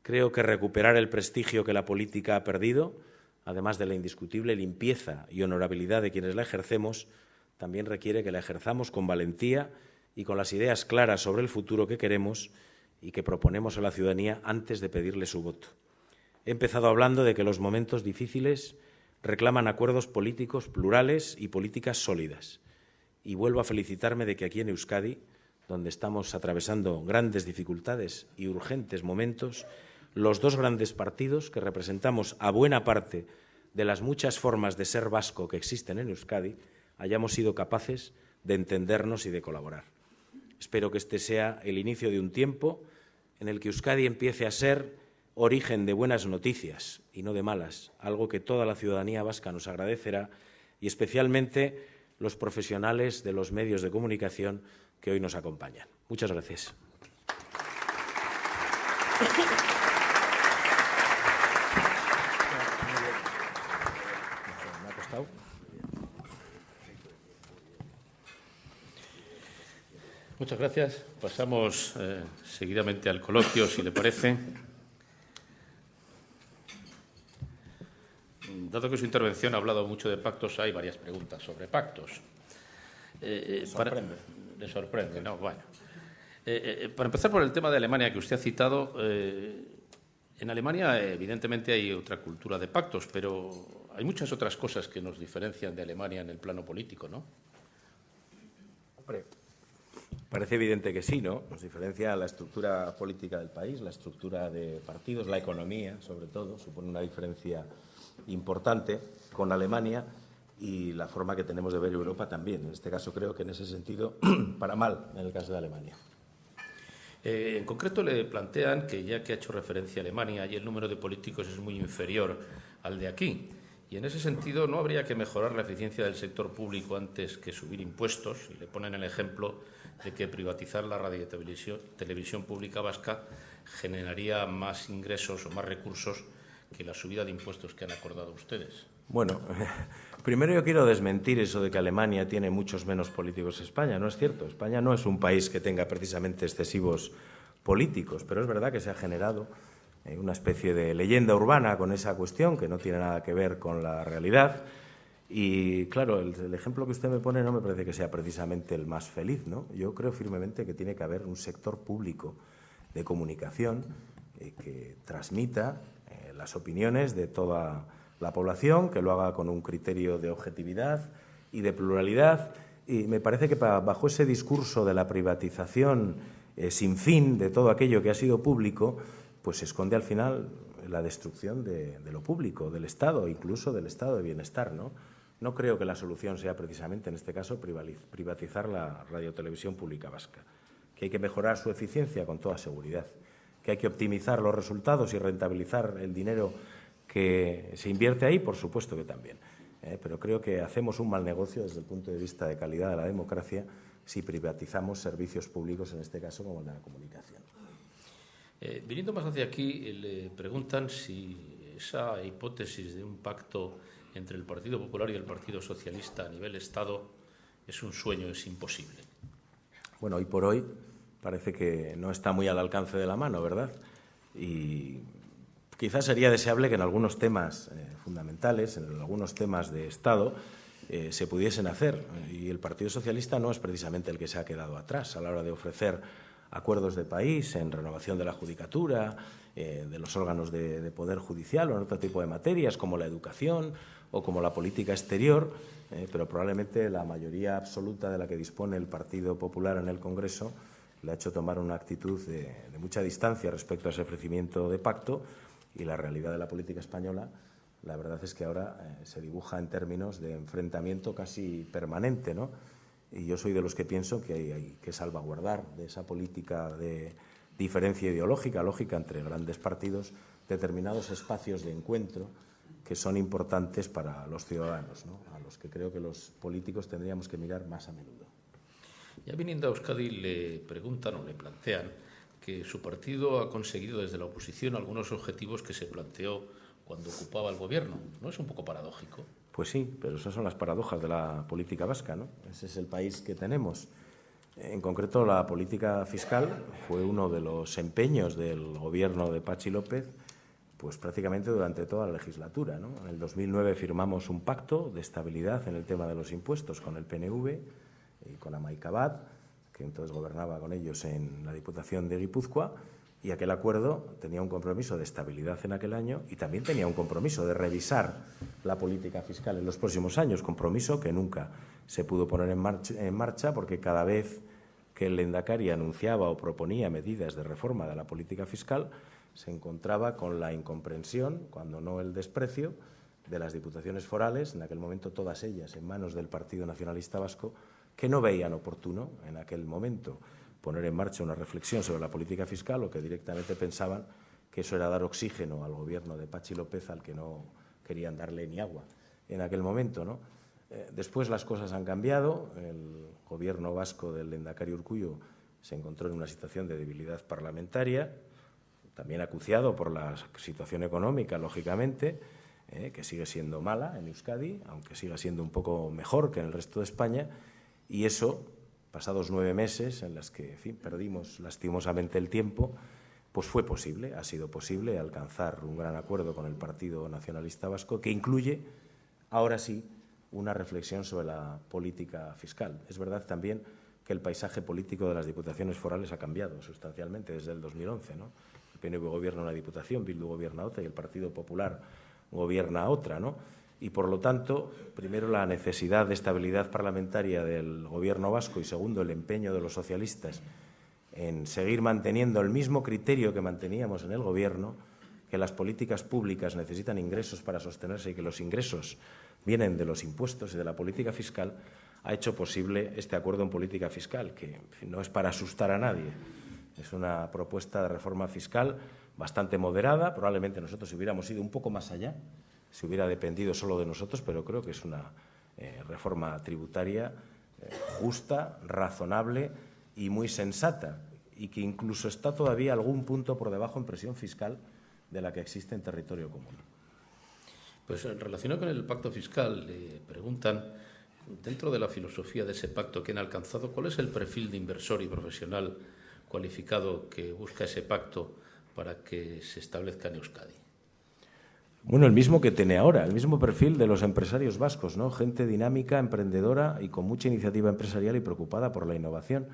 creo que recuperar el prestigio que la política ha perdido, además de la indiscutible limpieza y honorabilidad de quienes la ejercemos, también requiere que la ejerzamos con valentía y con las ideas claras sobre el futuro que queremos y que proponemos a la ciudadanía antes de pedirle su voto. He empezado hablando de que los momentos difíciles reclaman acuerdos políticos plurales y políticas sólidas. Y vuelvo a felicitarme de que aquí en Euskadi, donde estamos atravesando grandes dificultades y urgentes momentos, los dos grandes partidos que representamos a buena parte de las muchas formas de ser vasco que existen en Euskadi, hayamos sido capaces de entendernos y de colaborar. Espero que este sea el inicio de un tiempo en el que Euskadi empiece a ser origen de buenas noticias y no de malas, algo que toda la ciudadanía vasca nos agradecerá y especialmente los profesionales de los medios de comunicación que hoy nos acompañan. Muchas gracias. Muchas gracias. Pasamos seguidamente al coloquio, si le parece. Dado que su intervención ha hablado mucho de pactos, hay varias preguntas sobre pactos. ¿Le sorprende? No, bueno. Para empezar por el tema de Alemania que usted ha citado, en Alemania evidentemente hay otra cultura de pactos, pero hay muchas otras cosas que nos diferencian de Alemania en el plano político, ¿no? Hombre, parece evidente que sí, ¿no? Nos diferencia la estructura política del país, la estructura de partidos, la economía, sobre todo, supone una diferencia importante con Alemania y la forma que tenemos de ver Europa también. En este caso creo que en ese sentido, para mal, en el caso de Alemania. En concreto le plantean que ya que ha hecho referencia a Alemania, allí el número de políticos es muy inferior al de aquí. Y en ese sentido no habría que mejorar la eficiencia del sector público antes que subir impuestos. Y le ponen el ejemplo de que privatizar la radio y televisión pública vasca generaría más ingresos o más recursos que la subida de impuestos que han acordado ustedes. Bueno, primero yo quiero desmentir eso de que Alemania tiene muchos menos políticos que España. No es cierto. España no es un país que tenga precisamente excesivos políticos, pero es verdad que se ha generado una especie de leyenda urbana con esa cuestión que no tiene nada que ver con la realidad. Y claro, el ejemplo que usted me pone no me parece que sea precisamente el más feliz, ¿no? Yo creo firmemente que tiene que haber un sector público de comunicación que transmita las opiniones de toda la población, que lo haga con un criterio de objetividad y de pluralidad. Y me parece que bajo ese discurso de la privatización sin fin de todo aquello que ha sido público, pues se esconde al final la destrucción de lo público, del Estado, incluso del estado de bienestar, ¿no? No creo que la solución sea precisamente, en este caso, privatizar la radiotelevisión pública vasca, que hay que mejorar su eficiencia con toda seguridad, que hay que optimizar los resultados y rentabilizar el dinero que se invierte ahí, por supuesto que también. Pero creo que hacemos un mal negocio desde el punto de vista de calidad de la democracia si privatizamos servicios públicos, en este caso como el de la comunicación. Viniendo más hacia aquí, le preguntan si esa hipótesis de un pacto entre el Partido Popular y el Partido Socialista a nivel Estado es un sueño, es imposible. Bueno, hoy por hoy parece que no está muy al alcance de la mano, ¿verdad? Y quizás sería deseable que en algunos temas fundamentales, en algunos temas de Estado, se pudiesen hacer. Y el Partido Socialista no es precisamente el que se ha quedado atrás a la hora de ofrecer acuerdos de país en renovación de la judicatura, de los órganos de poder judicial o en otro tipo de materias como la educación o como la política exterior, pero probablemente la mayoría absoluta de la que dispone el Partido Popular en el Congreso le ha hecho tomar una actitud de mucha distancia respecto a ese ofrecimiento de pacto, y la realidad de la política española, la verdad es que ahora se dibuja en términos de enfrentamiento casi permanente, ¿no? Y yo soy de los que pienso que hay que salvaguardar de esa política de diferencia ideológica, lógica, entre grandes partidos, determinados espacios de encuentro que son importantes para los ciudadanos, ¿no? A los que creo que los políticos tendríamos que mirar más a menudo. Ya viniendo a Euskadi le preguntan o le plantean que su partido ha conseguido desde la oposición algunos objetivos que se planteó cuando ocupaba el gobierno. ¿No es un poco paradójico? Pues sí, pero esas son las paradojas de la política vasca, ¿no? Ese es el país que tenemos. En concreto, la política fiscal fue uno de los empeños del gobierno de Patxi López, pues prácticamente durante toda la legislatura, ¿no? En el 2009 firmamos un pacto de estabilidad en el tema de los impuestos con el PNV y con Hamaika Bat, que entonces gobernaba con ellos en la Diputación de Guipúzcoa, y aquel acuerdo tenía un compromiso de estabilidad en aquel año y también tenía un compromiso de revisar la política fiscal en los próximos años, compromiso que nunca se pudo poner en marcha porque cada vez que el Lehendakari anunciaba o proponía medidas de reforma de la política fiscal se encontraba con la incomprensión, cuando no el desprecio, de las diputaciones forales, en aquel momento todas ellas en manos del Partido Nacionalista Vasco, que no veían oportuno en aquel momento poner en marcha una reflexión sobre la política fiscal o que directamente pensaban que eso era dar oxígeno al gobierno de Patxi López, al que no querían darle ni agua en aquel momento, ¿no? Después las cosas han cambiado. El gobierno vasco del Lehendakari Urkullu se encontró en una situación de debilidad parlamentaria, también acuciado por la situación económica, lógicamente, que sigue siendo mala en Euskadi, aunque siga siendo un poco mejor que en el resto de España, y eso, pasados 9 meses en las que, en fin, perdimos lastimosamente el tiempo, pues fue posible, ha sido posible alcanzar un gran acuerdo con el Partido Nacionalista Vasco que incluye, ahora sí, una reflexión sobre la política fiscal. Es verdad también que el paisaje político de las diputaciones forales ha cambiado sustancialmente desde el 2011, ¿no? El PNV gobierna una diputación, Bildu gobierna otra y el Partido Popular gobierna otra, ¿no? Y, por lo tanto, primero, la necesidad de estabilidad parlamentaria del Gobierno vasco y, segundo, el empeño de los socialistas en seguir manteniendo el mismo criterio que manteníamos en el Gobierno, que las políticas públicas necesitan ingresos para sostenerse y que los ingresos vienen de los impuestos y de la política fiscal, ha hecho posible este acuerdo en política fiscal, que en fin, no es para asustar a nadie. Es una propuesta de reforma fiscal bastante moderada. Probablemente nosotros hubiéramos ido un poco más allá, si hubiera dependido solo de nosotros, pero creo que es una reforma tributaria justa, razonable y muy sensata, y que incluso está todavía algún punto por debajo en presión fiscal de la que existe en territorio común. Pues en relación con el pacto fiscal, le preguntan, dentro de la filosofía de ese pacto que han alcanzado, ¿cuál es el perfil de inversor y profesional cualificado que busca ese pacto para que se establezca en Euskadi? Bueno, el mismo que tiene ahora, el mismo perfil de los empresarios vascos, ¿no? Gente dinámica, emprendedora y con mucha iniciativa empresarial y preocupada por la innovación.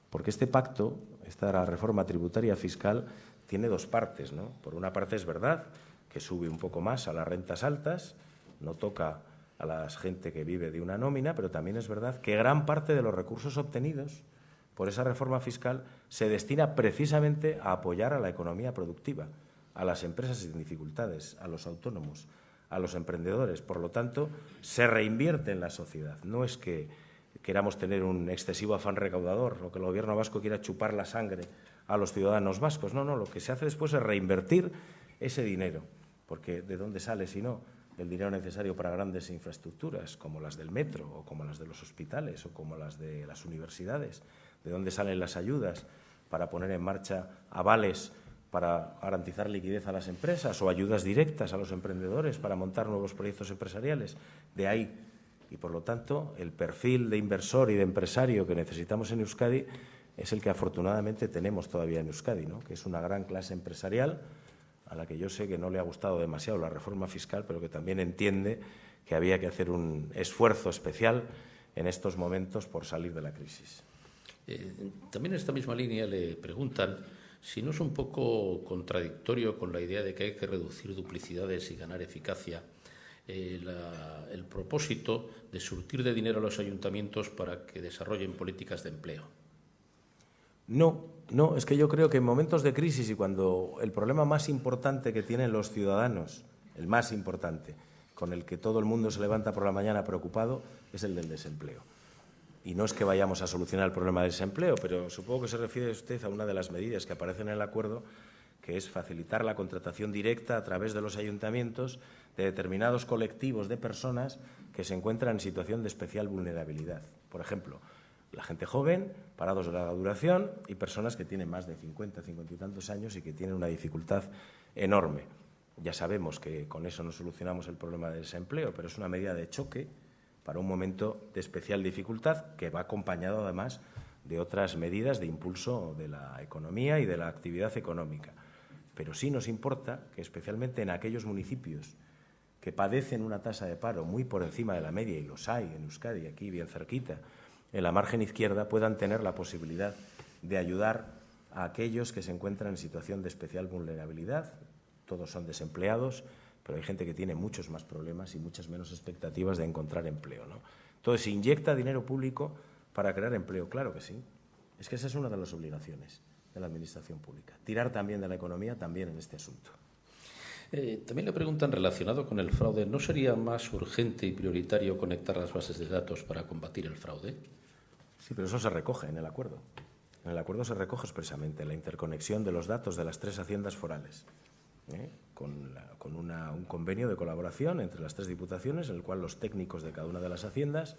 Porque este pacto, esta reforma tributaria fiscal, tiene dos partes, ¿no? Por una parte es verdad que sube un poco más a las rentas altas, no toca a la gente que vive de una nómina, pero también es verdad que gran parte de los recursos obtenidos por esa reforma fiscal se destina precisamente a apoyar a la economía productiva, a las empresas sin dificultades, a los autónomos, a los emprendedores. Por lo tanto, se reinvierte en la sociedad. No es que queramos tener un excesivo afán recaudador o que el Gobierno vasco quiera chupar la sangre a los ciudadanos vascos. No, lo que se hace después es reinvertir ese dinero, porque ¿de dónde sale si no el dinero necesario para grandes infraestructuras, como las del metro o como las de los hospitales o como las de las universidades? ¿De dónde salen las ayudas para poner en marcha avales para garantizar liquidez a las empresas o ayudas directas a los emprendedores para montar nuevos proyectos empresariales? De ahí. Y, por lo tanto, el perfil de inversor y de empresario que necesitamos en Euskadi es el que afortunadamente tenemos todavía en Euskadi, ¿no? Que es una gran clase empresarial a la que yo sé que no le ha gustado demasiado la reforma fiscal, pero que también entiende que había que hacer un esfuerzo especial en estos momentos por salir de la crisis. También en esta misma línea le preguntan si no es un poco contradictorio con la idea de que hay que reducir duplicidades y ganar eficacia el propósito de surtir de dinero a los ayuntamientos para que desarrollen políticas de empleo. No, es que yo creo que en momentos de crisis y cuando el problema más importante que tienen los ciudadanos, el más importante, con el que todo el mundo se levanta por la mañana preocupado, es el del desempleo. Y no es que vayamos a solucionar el problema del desempleo, pero supongo que se refiere usted a una de las medidas que aparecen en el acuerdo, que es facilitar la contratación directa a través de los ayuntamientos de determinados colectivos de personas que se encuentran en situación de especial vulnerabilidad. Por ejemplo, la gente joven, parados de larga duración y personas que tienen más de 50 y tantos años y que tienen una dificultad enorme. Ya sabemos que con eso no solucionamos el problema del desempleo, pero es una medida de choque para un momento de especial dificultad que va acompañado además de otras medidas de impulso de la economía y de la actividad económica. Pero sí nos importa que especialmente en aquellos municipios que padecen una tasa de paro muy por encima de la media, y los hay en Euskadi, aquí bien cerquita, en la margen izquierda, puedan tener la posibilidad de ayudar a aquellos que se encuentran en situación de especial vulnerabilidad. Todos son desempleados, pero hay gente que tiene muchos más problemas y muchas menos expectativas de encontrar empleo, ¿no? Entonces, ¿se inyecta dinero público para crear empleo? Claro que sí. Es que esa es una de las obligaciones de la Administración pública. Tirar también de la economía, también en este asunto. También le preguntan, relacionado con el fraude, ¿no sería más urgente y prioritario conectar las bases de datos para combatir el fraude? Sí, pero eso se recoge en el acuerdo. En el acuerdo se recoge expresamente la interconexión de los datos de las 3 haciendas forales, con un convenio de colaboración entre las 3 diputaciones, en el cual los técnicos de cada una de las haciendas,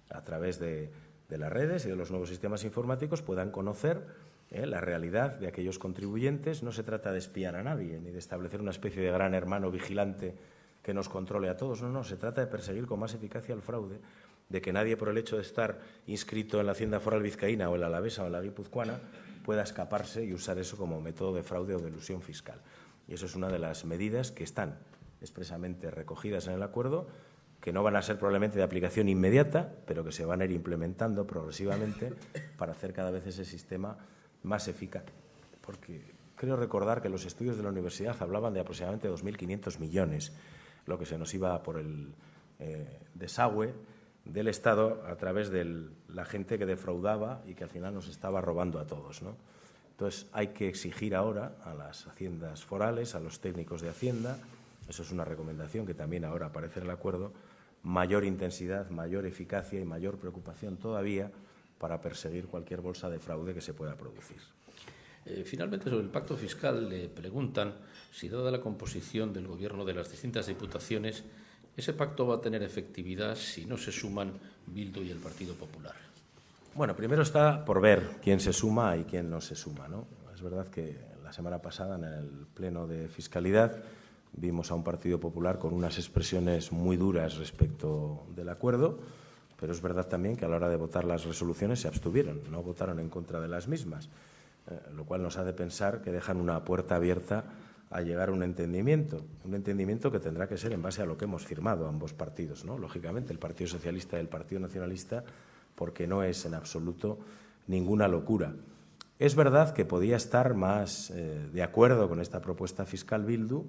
a través de las redes y de los nuevos sistemas informáticos, puedan conocer la realidad de aquellos contribuyentes. No se trata de espiar a nadie, ni de establecer una especie de gran hermano vigilante que nos controle a todos. No, se trata de perseguir con más eficacia el fraude, de que nadie, por el hecho de estar inscrito en la Hacienda Foral Vizcaína o en la Alavesa o en la Guipuzcoana, pueda escaparse y usar eso como método de fraude o de elusión fiscal. Y eso es una de las medidas que están expresamente recogidas en el acuerdo, que no van a ser probablemente de aplicación inmediata, pero que se van a ir implementando progresivamente para hacer cada vez ese sistema más eficaz. Porque creo recordar que los estudios de la universidad hablaban de aproximadamente 2.500 millones, lo que se nos iba por el desagüe del Estado a través de la gente que defraudaba y que al final nos estaba robando a todos, ¿no? Entonces, hay que exigir ahora a las haciendas forales, a los técnicos de Hacienda, eso es una recomendación que también ahora aparece en el acuerdo, mayor intensidad, mayor eficacia y mayor preocupación todavía para perseguir cualquier bolsa de fraude que se pueda producir. Finalmente, sobre el pacto fiscal, le preguntan si, dada la composición del Gobierno de las distintas diputaciones, ese pacto va a tener efectividad si no se suman Bildu y el Partido Popular. Bueno, primero está por ver quién se suma y quién no se suma, ¿no? Es verdad que la semana pasada en el Pleno de Fiscalidad vimos a un Partido Popular con unas expresiones muy duras respecto del acuerdo, pero es verdad también que a la hora de votar las resoluciones se abstuvieron, no votaron en contra de las mismas. lo cual nos hace pensar que dejan una puerta abierta a llegar a un entendimiento que tendrá que ser en base a lo que hemos firmado ambos partidos, ¿no? Lógicamente, el Partido Socialista y el Partido Nacionalista, porque no es en absoluto ninguna locura. Es verdad que podía estar más de acuerdo con esta propuesta fiscal Bildu,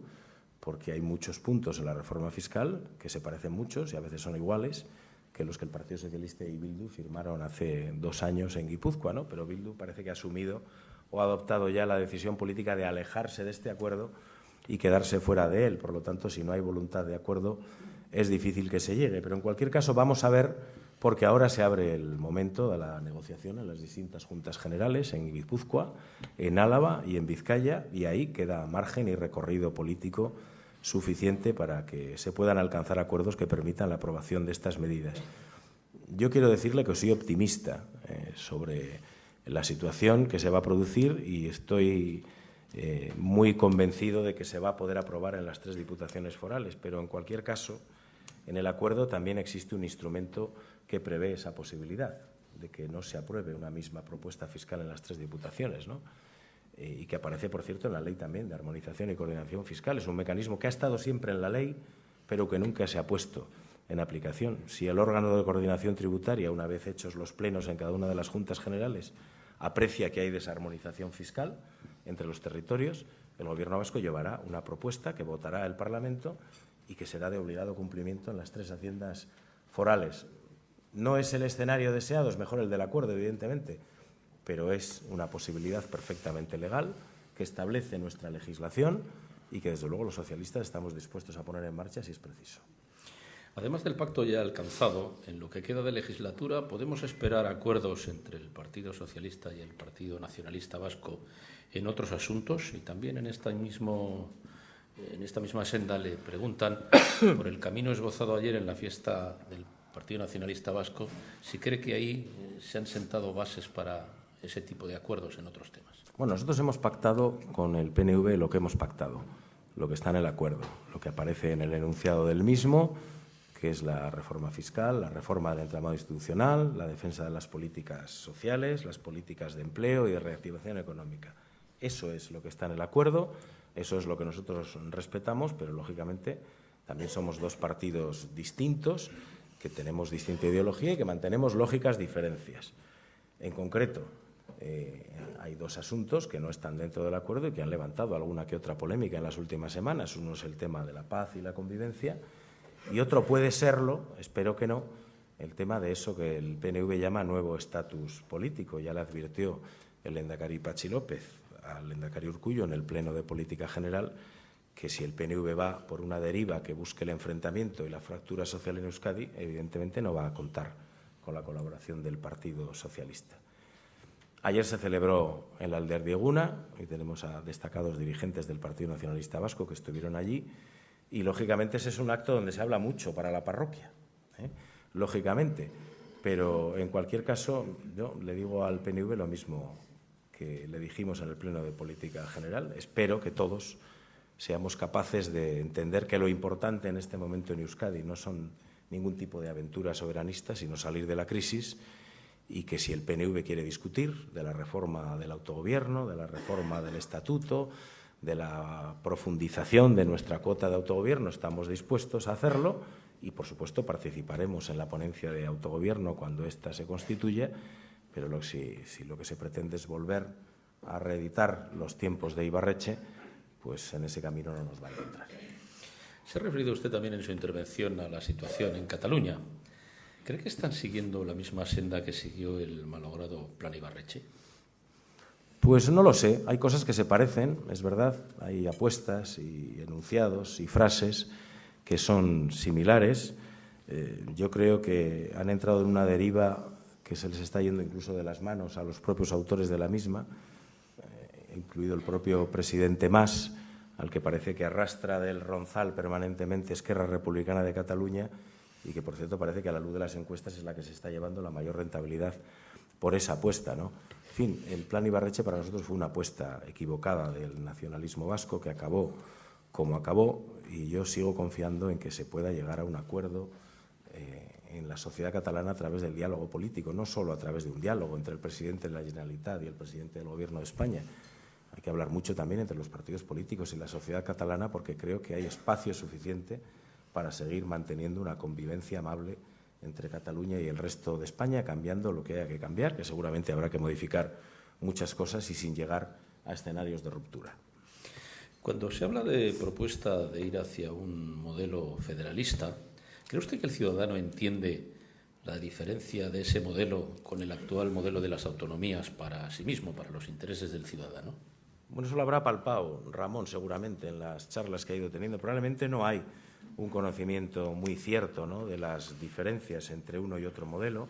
porque hay muchos puntos en la reforma fiscal que se parecen muchos y a veces son iguales que los que el Partido Socialista y Bildu firmaron hace 2 años en Guipúzcoa, ¿no? Pero Bildu parece que ha asumido o ha adoptado ya la decisión política de alejarse de este acuerdo y quedarse fuera de él. Por lo tanto, si no hay voluntad de acuerdo, es difícil que se llegue. Pero en cualquier caso vamos a ver, porque ahora se abre el momento de la negociación en las distintas juntas generales, en Guipúzcoa, en Álava y en Vizcaya, y ahí queda margen y recorrido político suficiente para que se puedan alcanzar acuerdos que permitan la aprobación de estas medidas. Yo quiero decirle que soy optimista sobre la situación que se va a producir y estoy muy convencido de que se va a poder aprobar en las 3 diputaciones forales, pero en cualquier caso, en el acuerdo también existe un instrumento que prevé esa posibilidad de que no se apruebe una misma propuesta fiscal en las 3 diputaciones, ¿no? Y que aparece, por cierto, en la ley también de armonización y coordinación fiscal. Es un mecanismo que ha estado siempre en la ley, pero que nunca se ha puesto en aplicación. Si el órgano de coordinación tributaria, una vez hechos los plenos en cada una de las juntas generales, aprecia que hay desarmonización fiscal entre los territorios, el Gobierno vasco llevará una propuesta que votará el Parlamento y que será de obligado cumplimiento en las 3 haciendas forales. No es el escenario deseado, es mejor el del acuerdo, evidentemente, pero es una posibilidad perfectamente legal que establece nuestra legislación y que, desde luego, los socialistas estamos dispuestos a poner en marcha si es preciso. Además del pacto ya alcanzado, en lo que queda de legislatura, ¿podemos esperar acuerdos entre el Partido Socialista y el Partido Nacionalista Vasco en otros asuntos? Y también en esta misma senda le preguntan por el camino esbozado ayer en la fiesta del Partido Nacionalista Vasco, si cree que ahí se han sentado bases para ese tipo de acuerdos en otros temas. Bueno, nosotros hemos pactado con el PNV lo que hemos pactado, lo que está en el acuerdo, lo que aparece en el enunciado del mismo, que es la reforma fiscal, la reforma del entramado institucional, la defensa de las políticas sociales, las políticas de empleo y de reactivación económica. Eso es lo que está en el acuerdo, eso es lo que nosotros respetamos, pero, lógicamente, también somos 2 partidos distintos, que tenemos distinta ideología y que mantenemos lógicas diferencias. En concreto, hay 2 asuntos que no están dentro del acuerdo y que han levantado alguna que otra polémica en las últimas semanas. Uno es el tema de la paz y la convivencia y otro puede serlo, espero que no, el tema de eso que el PNV llama nuevo estatus político. Ya le advirtió el lehendakari Patxi López al lehendakari Urkullu en el Pleno de Política General que si el PNV va por una deriva que busque el enfrentamiento y la fractura social en Euskadi, evidentemente no va a contar con la colaboración del Partido Socialista. Ayer se celebró en la Alderdieguna, y tenemos a destacados dirigentes del Partido Nacionalista Vasco que estuvieron allí, y, lógicamente, ese es un acto donde se habla mucho para la parroquia, lógicamente. Pero, en cualquier caso, yo le digo al PNV lo mismo que le dijimos en el Pleno de Política General. Espero que todos seamos capaces de entender que lo importante en este momento en Euskadi no son ningún tipo de aventura soberanista, sino salir de la crisis, y que si el PNV quiere discutir de la reforma del autogobierno, de la reforma del estatuto, de la profundización de nuestra cuota de autogobierno, estamos dispuestos a hacerlo y, por supuesto, participaremos en la ponencia de autogobierno cuando ésta se constituya, pero si lo que se pretende es volver a reeditar los tiempos de Ibarretxe, pues en ese camino no nos va a encontrar. Se ha referido usted también en su intervención a la situación en Cataluña. ¿Cree que están siguiendo la misma senda que siguió el malogrado Plan Ibarretxe? Pues no lo sé. Hay cosas que se parecen, es verdad. Hay apuestas y enunciados y frases que son similares. Yo creo que han entrado en una deriva que se les está yendo incluso de las manos a los propios autores de la misma, incluido el propio presidente Mas, al que parece que arrastra del ronzal permanentemente Esquerra Republicana de Cataluña y que, por cierto, parece que a la luz de las encuestas es la que se está llevando la mayor rentabilidad por esa apuesta, ¿no? En fin, el Plan Ibarretxe para nosotros fue una apuesta equivocada del nacionalismo vasco que acabó como acabó, y yo sigo confiando en que se pueda llegar a un acuerdo en la sociedad catalana a través del diálogo político, no solo a través de un diálogo entre el presidente de la Generalitat y el presidente del Gobierno de España. Hay que hablar mucho también entre los partidos políticos y la sociedad catalana, porque creo que hay espacio suficiente para seguir manteniendo una convivencia amable entre Cataluña y el resto de España, cambiando lo que haya que cambiar, que seguramente habrá que modificar muchas cosas y sin llegar a escenarios de ruptura. Cuando se habla de propuesta de ir hacia un modelo federalista, ¿cree usted que el ciudadano entiende la diferencia de ese modelo con el actual modelo de las autonomías para sí mismo, para los intereses del ciudadano? Bueno, eso lo habrá palpado Ramón seguramente en las charlas que ha ido teniendo. Probablemente no hay un conocimiento muy cierto, ¿no?, de las diferencias entre uno y otro modelo,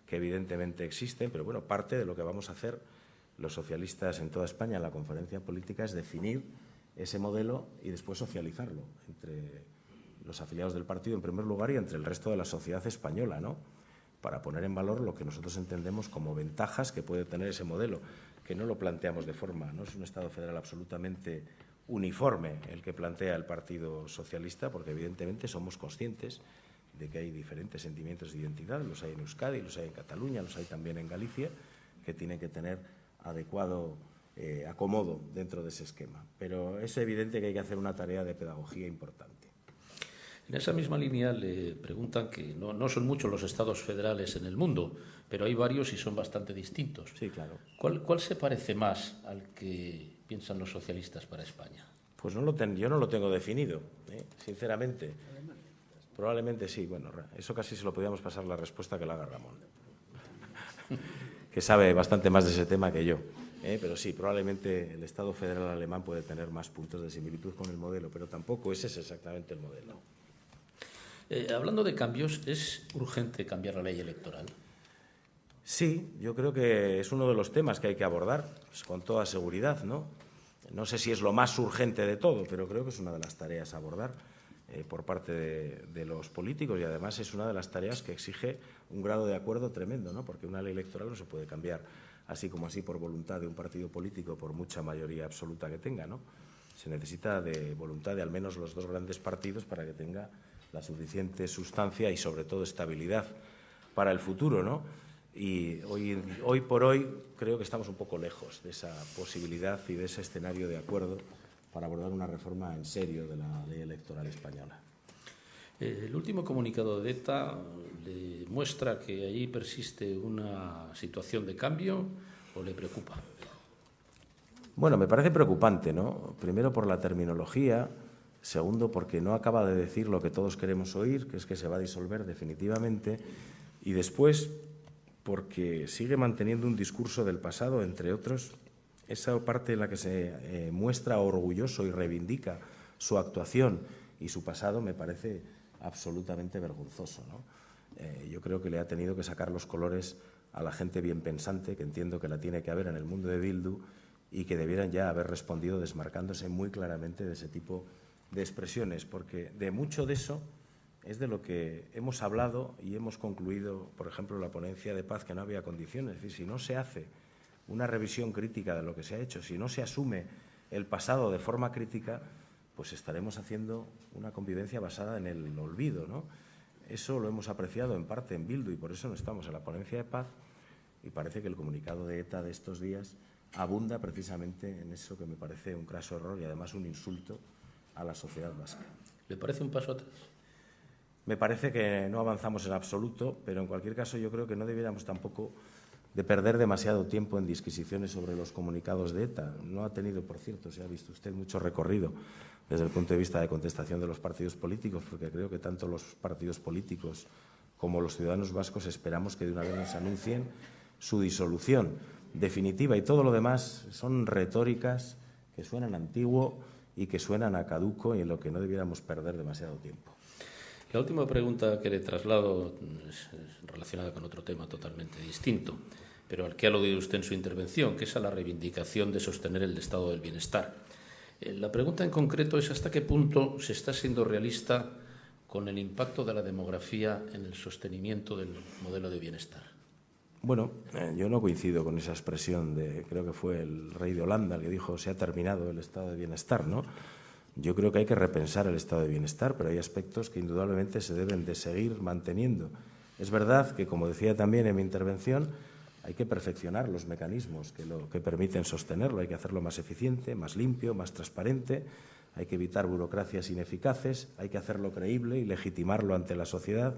que evidentemente existen, pero bueno, parte de lo que vamos a hacer los socialistas en toda España en la conferencia política es definir ese modelo y después socializarlo entre los afiliados del partido en primer lugar y entre el resto de la sociedad española, ¿no?, para poner en valor lo que nosotros entendemos como ventajas que puede tener ese modelo, que no lo planteamos de forma, no es un Estado federal absolutamente uniforme el que plantea el Partido Socialista, porque evidentemente somos conscientes de que hay diferentes sentimientos de identidad, los hay en Euskadi, los hay en Cataluña, los hay también en Galicia, que tienen que tener adecuado acomodo dentro de ese esquema. Pero es evidente que hay que hacer una tarea de pedagogía importante. En esa misma línea le preguntan que no son muchos los estados federales en el mundo, pero hay varios y son bastante distintos. Sí, claro. ¿Cuál se parece más al que piensan los socialistas para España? Pues yo no lo tengo definido, sinceramente. Probablemente sí. Bueno, eso casi se lo podíamos pasar la respuesta que la haga Ramón, que sabe bastante más de ese tema que yo. Pero sí, probablemente el Estado federal alemán puede tener más puntos de similitud con el modelo, pero tampoco ese es exactamente el modelo. Hablando de cambios, ¿es urgente cambiar la ley electoral? Sí, yo creo que es uno de los temas que hay que abordar, pues, con toda seguridad, ¿no? No sé si es lo más urgente de todo, pero creo que es una de las tareas a abordar por parte de los políticos, y además es una de las tareas que exige un grado de acuerdo tremendo, ¿no? Porque una ley electoral no se puede cambiar así como así por voluntad de un partido político, por mucha mayoría absoluta que tenga, ¿no? Se necesita de voluntad de al menos los dos grandes partidos para que tenga la suficiente sustancia y sobre todo estabilidad para el futuro, ¿no? Y hoy por hoy creo que estamos un poco lejos de esa posibilidad y de ese escenario de acuerdo para abordar una reforma en serio de la ley electoral española. El último comunicado de ETA le muestra que allí persiste una situación de cambio, ¿o le preocupa? Bueno, me parece preocupante, ¿no? Primero por la terminología, segundo porque no acaba de decir lo que todos queremos oír, que es que se va a disolver definitivamente, y después porque sigue manteniendo un discurso del pasado, entre otros, esa parte en la que se muestra orgulloso y reivindica su actuación y su pasado me parece absolutamente vergonzoso, ¿no? Yo creo que le ha tenido que sacar los colores a la gente bien pensante, que entiendo que la tiene que haber en el mundo de Bildu, y que debieran ya haber respondido desmarcándose muy claramente de ese tipo de expresiones, porque de mucho de eso es de lo que hemos hablado y hemos concluido, por ejemplo, en la ponencia de paz, que no había condiciones. Es decir, si no se hace una revisión crítica de lo que se ha hecho, si no se asume el pasado de forma crítica, pues estaremos haciendo una convivencia basada en el olvido, ¿no? Eso lo hemos apreciado en parte en Bildu y por eso no estamos en la ponencia de paz, y parece que el comunicado de ETA de estos días abunda precisamente en eso que me parece un craso error y además un insulto a la sociedad vasca. ¿Le parece un paso atrás? Me parece que no avanzamos en absoluto, pero en cualquier caso yo creo que no debiéramos tampoco de perder demasiado tiempo en disquisiciones sobre los comunicados de ETA. No ha tenido, por cierto, se ha visto usted, mucho recorrido desde el punto de vista de contestación de los partidos políticos, porque creo que tanto los partidos políticos como los ciudadanos vascos esperamos que de una vez nos anuncien su disolución definitiva, y todo lo demás son retóricas que suenan antiguo y que suenan a caduco y en lo que no debiéramos perder demasiado tiempo. La última pregunta que le traslado es relacionada con otro tema totalmente distinto, pero al que ha aludido usted en su intervención, que es a la reivindicación de sostener el estado del bienestar. La pregunta en concreto es hasta qué punto se está siendo realista con el impacto de la demografía en el sostenimiento del modelo de bienestar. Bueno, yo no coincido con esa expresión creo que fue el rey de Holanda el que dijo se ha terminado el estado de bienestar, ¿no? Yo creo que hay que repensar el estado de bienestar, pero hay aspectos que indudablemente se deben de seguir manteniendo. Es verdad que, como decía también en mi intervención, hay que perfeccionar los mecanismos que permiten sostenerlo. Hay que hacerlo más eficiente, más limpio, más transparente. Hay que evitar burocracias ineficaces. Hay que hacerlo creíble y legitimarlo ante la sociedad.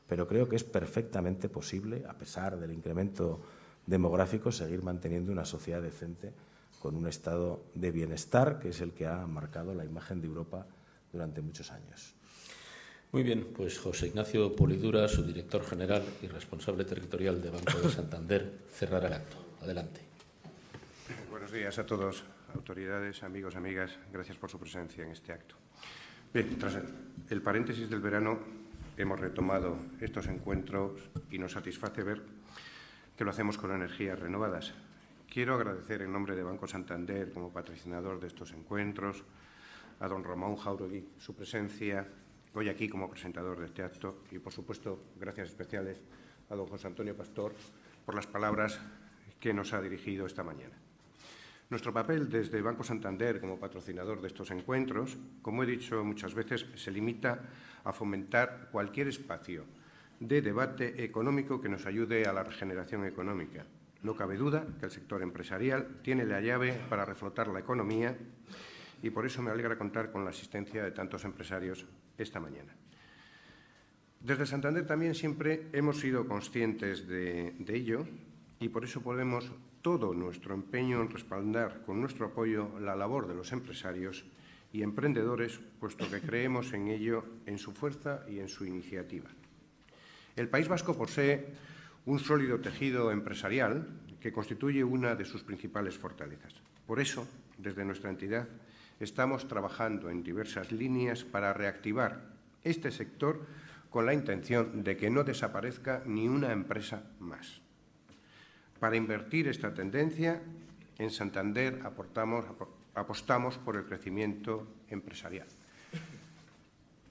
Pero creo que es perfectamente posible, a pesar del incremento demográfico, seguir manteniendo una sociedad decente con un estado de bienestar que es el que ha marcado la imagen de Europa durante muchos años. Muy bien, pues José Ignacio Polidura, su director general y responsable territorial de Banco de Santander, cerrará el acto. Adelante. Buenos días a todos, autoridades, amigos, amigas. Gracias por su presencia en este acto. Bien, tras el paréntesis del verano, hemos retomado estos encuentros y nos satisface ver que lo hacemos con energías renovadas. Quiero agradecer en nombre de Banco Santander, como patrocinador de estos encuentros, a don Ramón Jáuregui su presencia hoy aquí como presentador de este acto y, por supuesto, gracias especiales a don José Antonio Pastor por las palabras que nos ha dirigido esta mañana. Nuestro papel desde Banco Santander como patrocinador de estos encuentros, como he dicho muchas veces, se limita a fomentar cualquier espacio de debate económico que nos ayude a la regeneración económica. No cabe duda que el sector empresarial tiene la llave para reflotar la economía y por eso me alegra contar con la asistencia de tantos empresarios esta mañana. Desde Santander también siempre hemos sido conscientes de ello y por eso ponemos todo nuestro empeño en respaldar con nuestro apoyo la labor de los empresarios y emprendedores, puesto que creemos en ello, en su fuerza y en su iniciativa. El País Vasco posee un sólido tejido empresarial que constituye una de sus principales fortalezas. Por eso, desde nuestra entidad, estamos trabajando en diversas líneas para reactivar este sector con la intención de que no desaparezca ni una empresa más. Para invertir esta tendencia, en Santander apostamos por el crecimiento empresarial.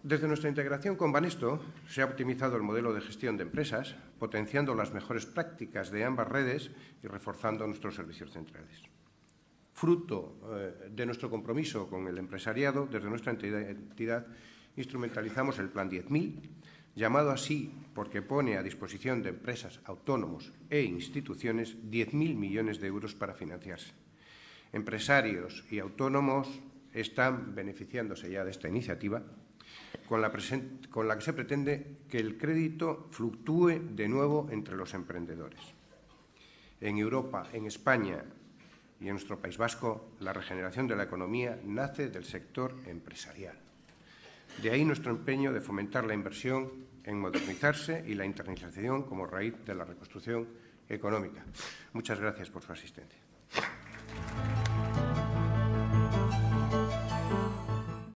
Desde nuestra integración con Banesto se ha optimizado el modelo de gestión de empresas, potenciando las mejores prácticas de ambas redes y reforzando nuestros servicios centrales. Fruto de nuestro compromiso con el empresariado, desde nuestra entidad instrumentalizamos el Plan 10.000, llamado así porque pone a disposición de empresas, autónomos e instituciones 10.000 millones de euros para financiarse. Empresarios y autónomos están beneficiándose ya de esta iniciativa, con la que se pretende que el crédito fluctúe de nuevo entre los emprendedores. En Europa, en España y en nuestro País Vasco, la regeneración de la economía nace del sector empresarial. De ahí nuestro empeño de fomentar la inversión en modernizarse y la internacionalización como raíz de la reconstrucción económica. Muchas gracias por su asistencia.